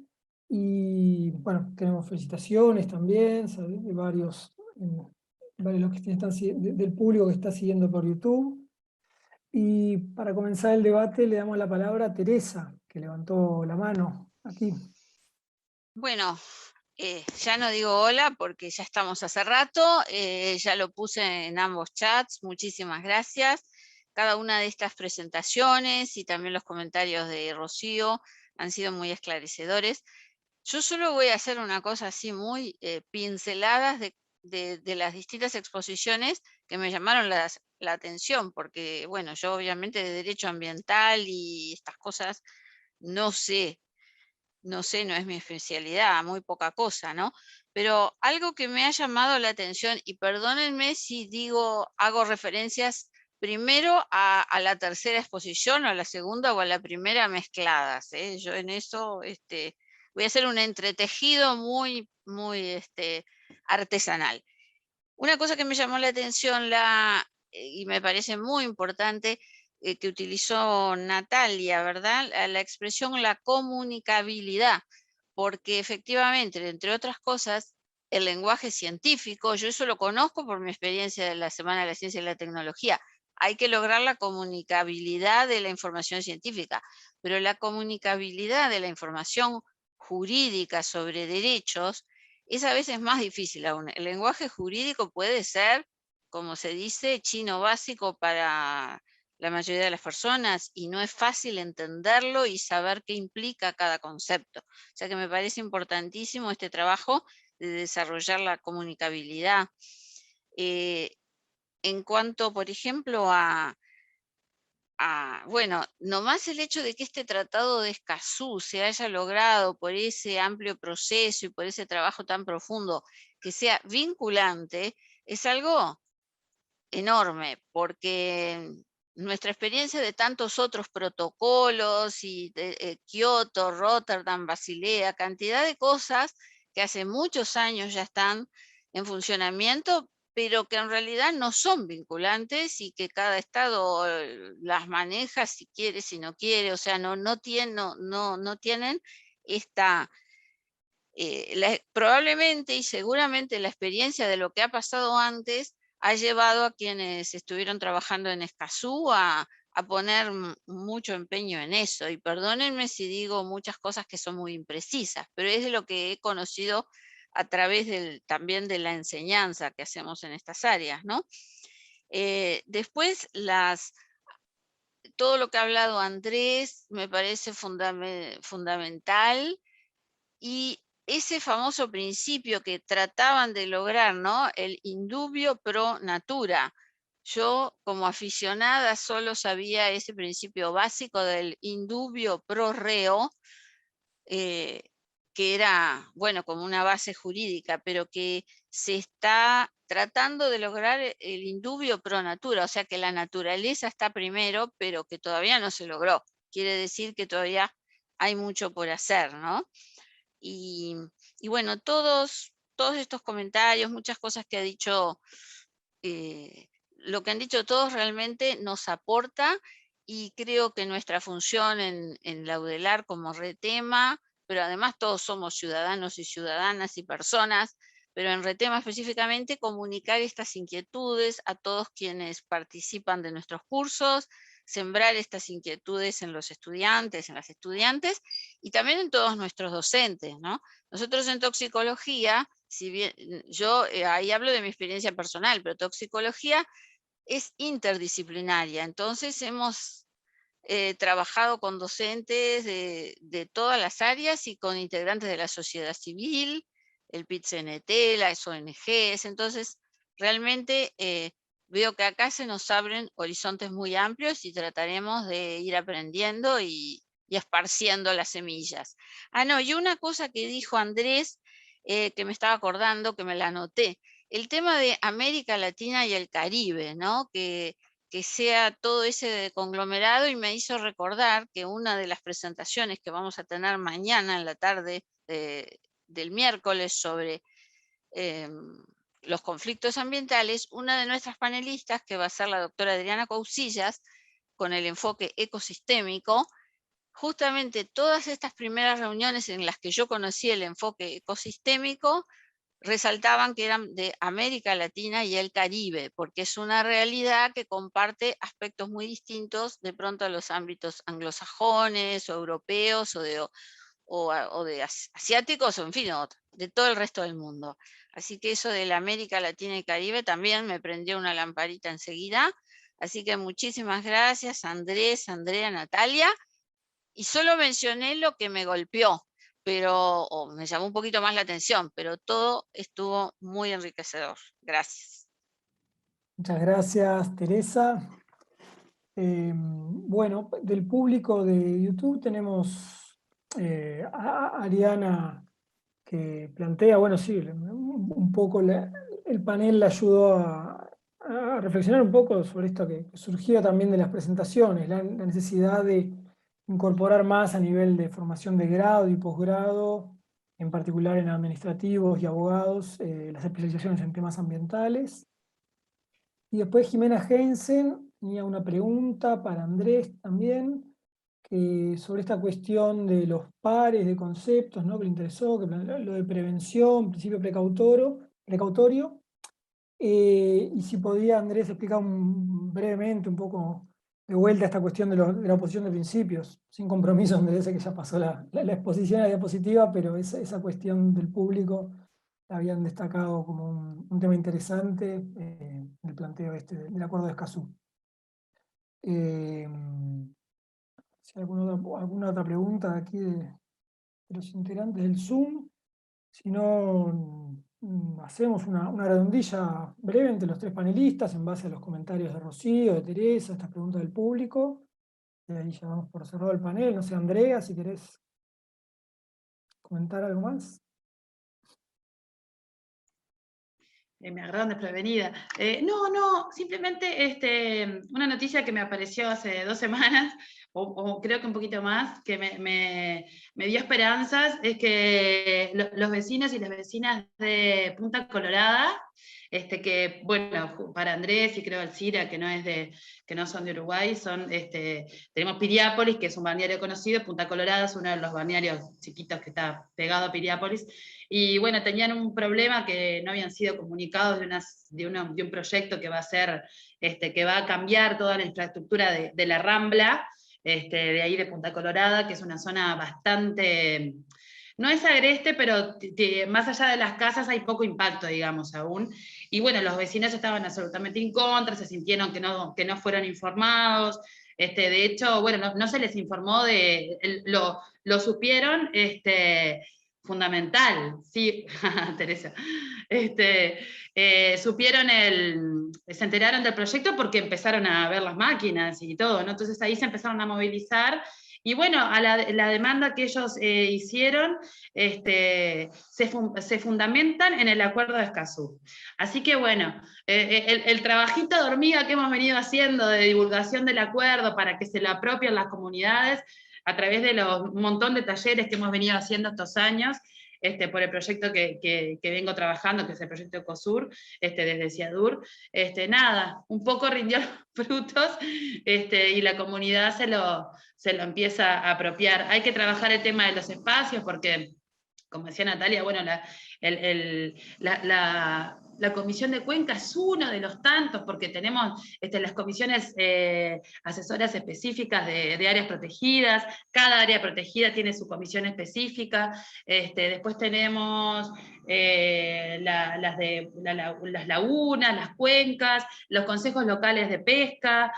Y bueno, tenemos felicitaciones también, ¿sabes? De varios los que están, del público que está siguiendo por YouTube. Y para comenzar el debate le damos la palabra a Teresa, que levantó la mano aquí. Bueno, ya no digo hola porque ya estamos hace rato, ya lo puse en ambos chats, muchísimas gracias. Cada una de estas presentaciones y también los comentarios de Rocío han sido muy esclarecedores. Yo solo voy a hacer una cosa así muy pinceladas de las distintas exposiciones que me llamaron la atención, porque bueno, yo obviamente de derecho ambiental y estas cosas no sé, no es mi especialidad, muy poca cosa, ¿no? Pero algo que me ha llamado la atención, y perdónenme si hago referencias primero a la tercera exposición, o a la segunda, o a la primera mezcladas, ¿eh? Yo en eso voy a hacer un entretejido muy, muy artesanal. Una cosa que me llamó la atención y me parece muy importante, que utilizó Natalia, ¿verdad? La expresión la comunicabilidad, porque efectivamente, entre otras cosas, el lenguaje científico, yo eso lo conozco por mi experiencia de la Semana de la Ciencia y la Tecnología, hay que lograr la comunicabilidad de la información científica, pero la comunicabilidad de la información jurídica sobre derechos es a veces más difícil aún. El lenguaje jurídico puede ser, como se dice, chino básico para la mayoría de las personas, y no es fácil entenderlo y saber qué implica cada concepto. O sea que me parece importantísimo este trabajo de desarrollar la comunicabilidad. En cuanto, por ejemplo, a bueno, nomás el hecho de que este Tratado de Escazú se haya logrado por ese amplio proceso y por ese trabajo tan profundo, que sea vinculante, es algo enorme, porque nuestra experiencia de tantos otros protocolos y de Kioto, Rotterdam, Basilea, cantidad de cosas que hace muchos años ya están en funcionamiento, pero que en realidad no son vinculantes y que cada estado las maneja si quiere, si no quiere, o sea, no tienen esta... probablemente y seguramente la experiencia de lo que ha pasado antes ha llevado a quienes estuvieron trabajando en Escazú a poner mucho empeño en eso. Y perdónenme si digo muchas cosas que son muy imprecisas, pero es de lo que he conocido a través también de la enseñanza que hacemos en estas áreas, ¿no? Después, todo lo que ha hablado Andrés me parece fundamental, y ese famoso principio que trataban de lograr, ¿no? El indubio pro natura. Yo, como aficionada, solo sabía ese principio básico del indubio pro reo, que era, bueno, como una base jurídica, pero que se está tratando de lograr el indubio pro natura, o sea que la naturaleza está primero, pero que todavía no se logró. Quiere decir que todavía hay mucho por hacer, ¿no? Y bueno, todos estos comentarios, muchas cosas que ha dicho, lo que han dicho todos realmente nos aporta, y creo que nuestra función en la UDELAR como retema, pero además todos somos ciudadanos y ciudadanas y personas, pero en retema específicamente comunicar estas inquietudes a todos quienes participan de nuestros cursos, sembrar estas inquietudes en los estudiantes, en las estudiantes, y también en todos nuestros docentes, ¿no? Nosotros en toxicología, si bien yo ahí hablo de mi experiencia personal, pero toxicología es interdisciplinaria, entonces hemos trabajado con docentes de todas las áreas y con integrantes de la sociedad civil, el PIT-CNT, las ONGs, entonces realmente veo que acá se nos abren horizontes muy amplios y trataremos de ir aprendiendo y esparciendo las semillas. No, y una cosa que dijo Andrés, que me estaba acordando, que me la anoté, el tema de América Latina y el Caribe, ¿no? Que sea todo ese conglomerado, y me hizo recordar que una de las presentaciones que vamos a tener mañana en la tarde del miércoles sobre los conflictos ambientales, una de nuestras panelistas, que va a ser la doctora Adriana Cousillas, con el enfoque ecosistémico, justamente todas estas primeras reuniones en las que yo conocí el enfoque ecosistémico, resaltaban que eran de América Latina y el Caribe, porque es una realidad que comparte aspectos muy distintos de pronto a los ámbitos anglosajones o europeos o de asiáticos, o en fin, de todo el resto del mundo. Así que eso de la América Latina y Caribe también me prendió una lamparita enseguida. Así que muchísimas gracias, Andrés, Andrea, Natalia. Y solo mencioné lo que me golpeó, o me llamó un poquito más la atención, pero todo estuvo muy enriquecedor. Gracias. Muchas gracias, Teresa. Bueno, del público de YouTube tenemos a Ariana, que plantea, bueno, sí, un poco el panel le ayudó a reflexionar un poco sobre esto que surgía también de las presentaciones, la necesidad de incorporar más a nivel de formación de grado y posgrado, en particular en administrativos y abogados, las especializaciones en temas ambientales. Y después Jimena Heinzen tenía una pregunta para Andrés también, sobre esta cuestión de los pares de conceptos, ¿no? Que le interesó, lo de prevención, principio precautorio. Y si podía, Andrés, explicar brevemente un poco de vuelta esta cuestión de la oposición de principios, sin compromiso, Andrés, sé que ya pasó la exposición a la diapositiva, pero esa cuestión del público la habían destacado como un tema interesante en el planteo del acuerdo de Escazú. Si hay alguna otra pregunta de aquí de los integrantes del Zoom, si no, hacemos una redondilla breve entre los tres panelistas en base a los comentarios de Rocío, de Teresa, estas preguntas del público, Y ahí ya vamos por cerrado el panel. No sé, Andrea, si querés comentar algo más. Me agarraron desprevenida. No, simplemente una noticia que me apareció hace 2 semanas, o creo que un poquito más, que me dio esperanzas, es que los vecinos y las vecinas de Punta Colorada, que, bueno, para Andrés y creo Alcira, que no son de Uruguay, tenemos Piriápolis, que es un balneario conocido, Punta Colorada es uno de los balnearios chiquitos que está pegado a Piriápolis, y bueno, tenían un problema que no habían sido comunicados de un proyecto que va a ser, que va a cambiar toda la infraestructura de la Rambla, de ahí de Punta Colorada, que es una zona bastante, no es agreste, pero más allá de las casas hay poco impacto, digamos, aún. Y bueno, los vecinos estaban absolutamente en contra, se sintieron que no fueron informados. De hecho, bueno, no se les informó lo supieron, fundamental, sí, Teresa. Supieron se enteraron del proyecto porque empezaron a ver las máquinas y todo, ¿no? Entonces ahí se empezaron a movilizar, y bueno, a la demanda que ellos hicieron, se fundamentan en el acuerdo de Escazú. Así que bueno, el trabajito de hormiga que hemos venido haciendo de divulgación del acuerdo para que se lo apropien las comunidades, a través de un montón de talleres que hemos venido haciendo estos años, por el proyecto que vengo trabajando, que es el proyecto Ecosur, desde CIADUR, nada, un poco rindió frutos, y la comunidad se lo empieza a apropiar. Hay que trabajar el tema de los espacios, porque, como decía Natalia, bueno, la Comisión de Cuenca es uno de los tantos, porque tenemos las comisiones asesoras específicas de áreas protegidas, cada área protegida tiene su comisión específica, después tenemos las lagunas, las cuencas, los consejos locales de pesca,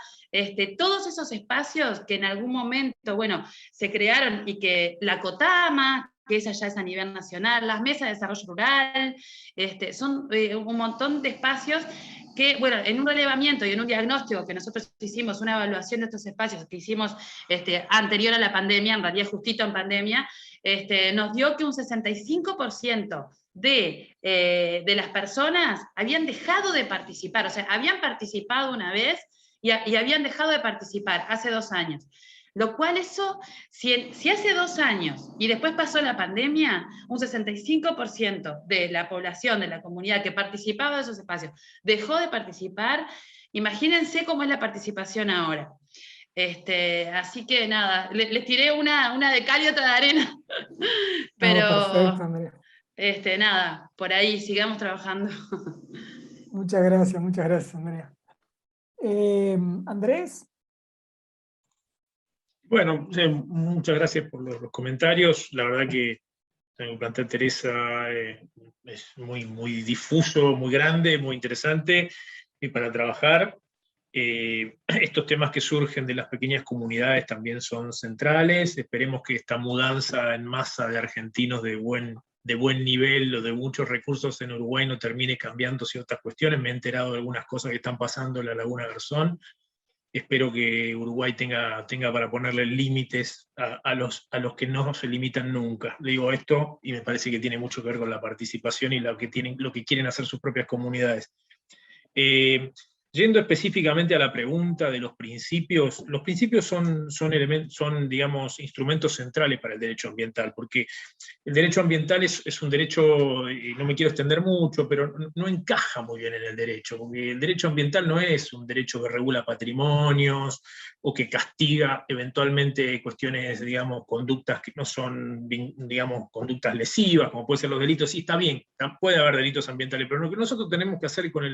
todos esos espacios que en algún momento, bueno, se crearon, y que la COTAMA, que esa ya es a nivel nacional, las mesas de desarrollo rural, son un montón de espacios que, bueno, en un relevamiento y en un diagnóstico que nosotros hicimos, una evaluación de estos espacios que hicimos anterior a la pandemia, en realidad justito en pandemia, nos dio que un 65% de las personas habían dejado de participar, o sea, habían participado una vez y habían dejado de participar hace 2 años. Lo cual eso, si hace 2 años y después pasó la pandemia, un 65% de la población, de la comunidad que participaba de esos espacios, dejó de participar, imagínense cómo es la participación ahora. Así que nada, les tiré una de cal y otra de arena, pero no, perfecto, Andrea. Nada, por ahí, sigamos trabajando. Muchas gracias, Andrea. Andrés. Bueno, muchas gracias por los comentarios. La verdad que el plantel Teresa es muy, muy difuso, muy grande, muy interesante, y para trabajar. Estos temas que surgen de las pequeñas comunidades también son centrales. Esperemos que esta mudanza en masa de argentinos de buen nivel o de muchos recursos en Uruguay no termine cambiando ciertas cuestiones. Me he enterado de algunas cosas que están pasando en la Laguna Garzón. Espero que Uruguay tenga para ponerle límites a los que no se limitan nunca. Le digo esto y me parece que tiene mucho que ver con la participación y lo que quieren hacer sus propias comunidades. Yendo específicamente a la pregunta de los principios son, digamos, instrumentos centrales para el derecho ambiental, porque el derecho ambiental es un derecho, y no me quiero extender mucho, pero no encaja muy bien en el derecho, porque el derecho ambiental no es un derecho que regula patrimonios, o que castiga eventualmente cuestiones, digamos, conductas que no son, digamos, conductas lesivas, como pueden ser los delitos. Sí, está bien, puede haber delitos ambientales, pero lo que nosotros tenemos que hacer con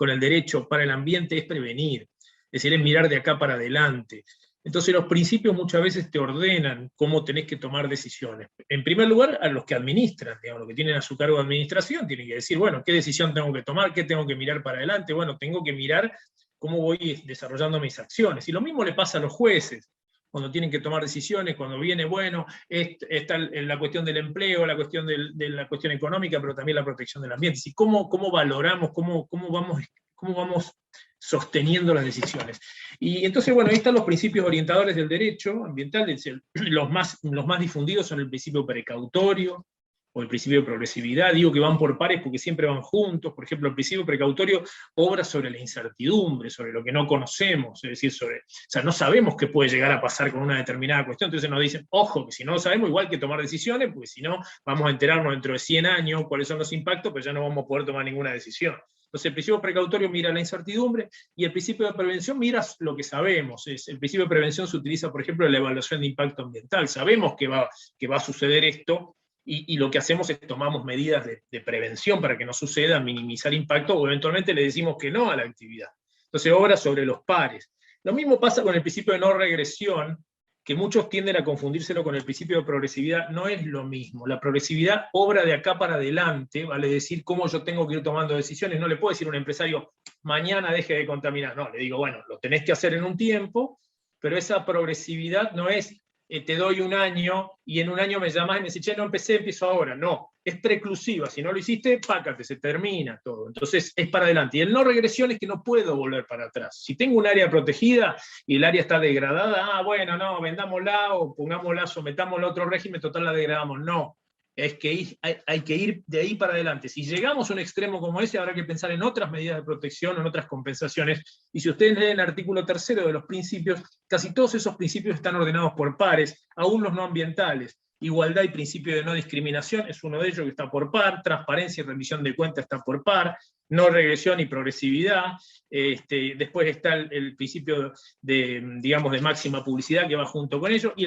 el derecho para el ambiente es prevenir, es decir, es mirar de acá para adelante. Entonces los principios muchas veces te ordenan cómo tenés que tomar decisiones. En primer lugar, a los que administran, digamos, los que tienen a su cargo de administración, tienen que decir, bueno, ¿qué decisión tengo que tomar? ¿Qué tengo que mirar para adelante? Bueno, tengo que mirar cómo voy desarrollando mis acciones. Y lo mismo le pasa a los jueces, cuando tienen que tomar decisiones, cuando viene, bueno, está la cuestión del empleo, la cuestión de la cuestión económica, pero también la protección del ambiente. ¿Y cómo valoramos, cómo vamos sosteniendo las decisiones. Y entonces, bueno, ahí están los principios orientadores del derecho ambiental, los más difundidos son el principio precautorio, o el principio de progresividad. Digo que van por pares porque siempre van juntos. Por ejemplo, el principio precautorio obra sobre la incertidumbre, sobre lo que no conocemos, es decir, o sea, no sabemos qué puede llegar a pasar con una determinada cuestión, entonces nos dicen, ojo, que si no lo sabemos, igual que tomar decisiones, porque si no, vamos a enterarnos dentro de 100 años cuáles son los impactos, pero ya no vamos a poder tomar ninguna decisión. Entonces el principio precautorio mira la incertidumbre, y el principio de prevención mira lo que sabemos. El principio de prevención se utiliza, por ejemplo, en la evaluación de impacto ambiental. Sabemos que va a suceder esto, y lo que hacemos es tomamos medidas de prevención para que no suceda, minimizar impacto, o eventualmente le decimos que no a la actividad. Entonces obra sobre los pares. Lo mismo pasa con el principio de no regresión, que muchos tienden a confundírselo con el principio de progresividad. No es lo mismo. La progresividad obra de acá para adelante, vale decir cómo yo tengo que ir tomando decisiones. No le puedo decir a un empresario, mañana deje de contaminar. No, le digo, bueno, lo tenés que hacer en un tiempo, pero esa progresividad no es te doy un año, y en un año me llamás y me decís, che, no empecé, empiezo ahora. No, es preclusiva. Si no lo hiciste, pácate, se termina todo. Entonces es para adelante. Y el no regresión es que no puedo volver para atrás. Si tengo un área protegida y el área está degradada, bueno, no, vendámosla o pongámosla, sometámosla a otro régimen, total la degradamos. No. Es que hay que ir de ahí para adelante. Si llegamos a un extremo como ese, habrá que pensar en otras medidas de protección, en otras compensaciones. Y si ustedes leen el artículo 3 de los principios, casi todos esos principios están ordenados por pares, aún los no ambientales. Igualdad y principio de no discriminación es uno de ellos que está por par, transparencia y rendición de cuentas está por par, no regresión y progresividad. Después está el principio digamos, de máxima publicidad que va junto con ello, y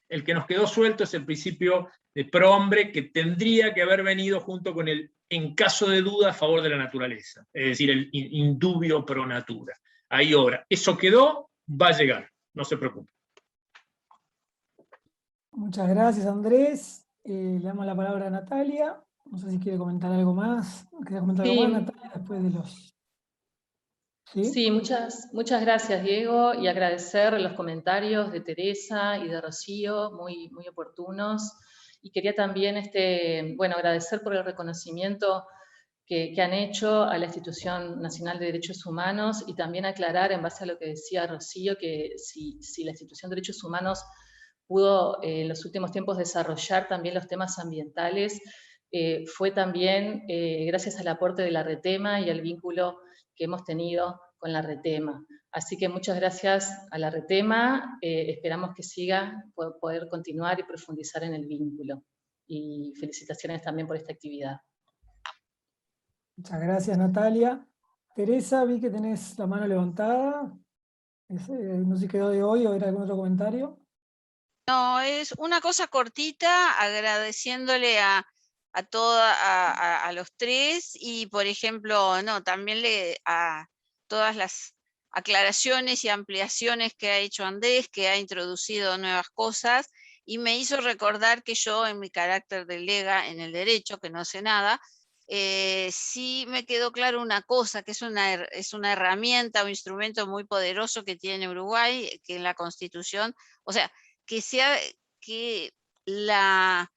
el que nos quedó suelto es el principio de prohombre, que tendría que haber venido junto con el en caso de duda a favor de la naturaleza, es decir, el indubio pro natura. Ahí obra. Eso quedó, va a llegar, no se preocupe. Muchas gracias, Andrés. Le damos la palabra a Natalia. No sé si quiere comentar algo más. ¿Quería comentar algo más, Natalia, después de los... Sí, muchas gracias, Diego, y agradecer los comentarios de Teresa y de Rocío, muy, muy oportunos. Y quería también agradecer por el reconocimiento que han hecho a la Institución Nacional de Derechos Humanos, y también aclarar, en base a lo que decía Rocío, que si la Institución de Derechos Humanos pudo en los últimos tiempos desarrollar también los temas ambientales, fue también gracias al aporte de la RETEMA y al vínculo que hemos tenido con la RETEMA. Así que muchas gracias a la RETEMA, esperamos que siga, poder continuar y profundizar en el vínculo. Y felicitaciones también por esta actividad. Muchas gracias, Natalia. Teresa, vi que tenés la mano levantada. No sé si quedó de hoy o era algún otro comentario. No, es una cosa cortita, agradeciéndole a los tres, y por ejemplo, también a todas las aclaraciones y ampliaciones que ha hecho Andrés, que ha introducido nuevas cosas, y me hizo recordar que yo, en mi carácter de lega en el derecho, que no sé nada, sí me quedó claro una cosa, que es una herramienta o instrumento muy poderoso que tiene Uruguay, que en la Constitución, o sea, que la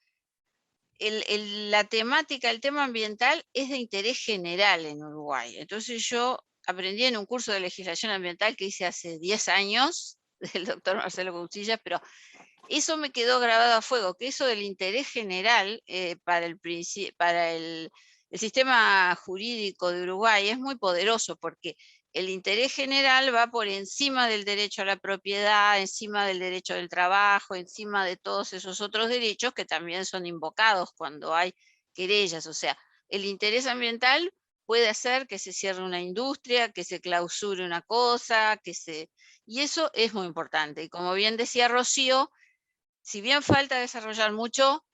temática, el tema ambiental es de interés general en Uruguay. Entonces yo aprendí en un curso de legislación ambiental que hice hace 10 años, del doctor Marcelo Cuchillas, pero eso me quedó grabado a fuego, que eso del interés general para el sistema jurídico de Uruguay es muy poderoso, porque el interés general va por encima del derecho a la propiedad, encima del derecho del trabajo, encima de todos esos otros derechos que también son invocados cuando hay querellas. O sea, el interés ambiental puede hacer que se cierre una industria, que se clausure una cosa, y eso es muy importante. Y como bien decía Rocío, si bien falta desarrollar mucho,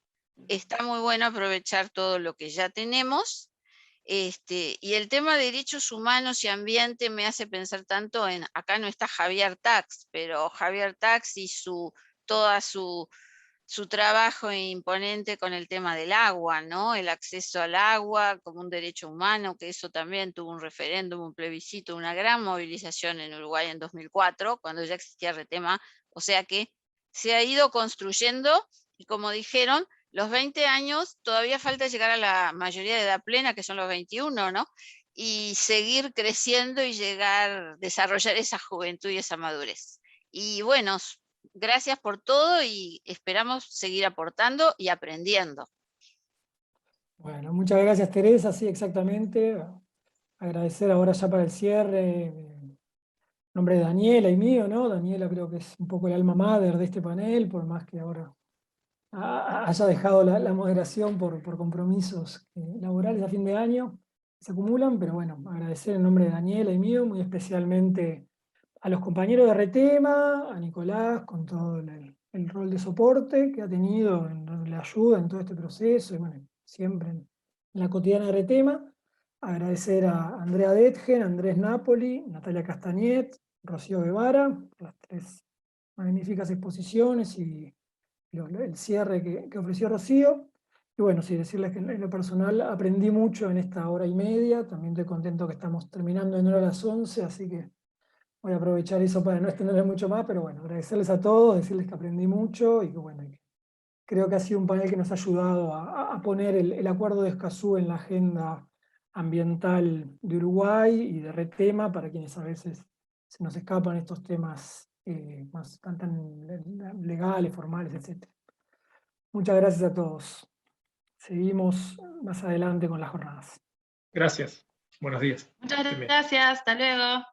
está muy bueno aprovechar todo lo que ya tenemos. Y el tema de derechos humanos y ambiente me hace pensar tanto en, acá no está Javier Tax, pero Javier Tax y todo su trabajo imponente con el tema del agua, ¿no? El acceso al agua como un derecho humano, que eso también tuvo un referéndum, un plebiscito, una gran movilización en Uruguay en 2004, cuando ya existía RETEMA, o sea que se ha ido construyendo, y como dijeron, los 20 años todavía falta llegar a la mayoría de edad plena, que son los 21, ¿no? Y seguir creciendo y desarrollar esa juventud y esa madurez. Y bueno, gracias por todo y esperamos seguir aportando y aprendiendo. Bueno, muchas gracias, Teresa, sí, exactamente. Agradecer ahora ya para el cierre, en nombre de Daniela y mío, ¿no? Daniela creo que es un poco el alma mater de este panel, por más que ahora haya dejado la moderación por compromisos laborales a fin de año, se acumulan, pero bueno, agradecer en nombre de Daniela y mío, muy especialmente a los compañeros de Retema, a Nicolás, con todo el rol de soporte que ha tenido, en la ayuda en todo este proceso, y bueno, siempre en la cotidiana de Retema. Agradecer a Andrea Detgen, Andrés Napoli, Natalia Castañet, Rocío Guevara, por las 3 magníficas exposiciones y el cierre que ofreció Rocío. Y bueno, sí, decirles que en lo personal aprendí mucho en esta hora y media, también estoy contento que estamos terminando en hora a las 11, así que voy a aprovechar eso para no extenderles mucho más, pero bueno, agradecerles a todos, decirles que aprendí mucho y que bueno, creo que ha sido un panel que nos ha ayudado a poner el acuerdo de Escazú en la agenda ambiental de Uruguay y de Retema, para quienes a veces se nos escapan estos temas más tan legales, formales, etc. Muchas gracias a todos. Seguimos más adelante con las jornadas. Gracias. Buenos días. Muchas gracias, hasta luego.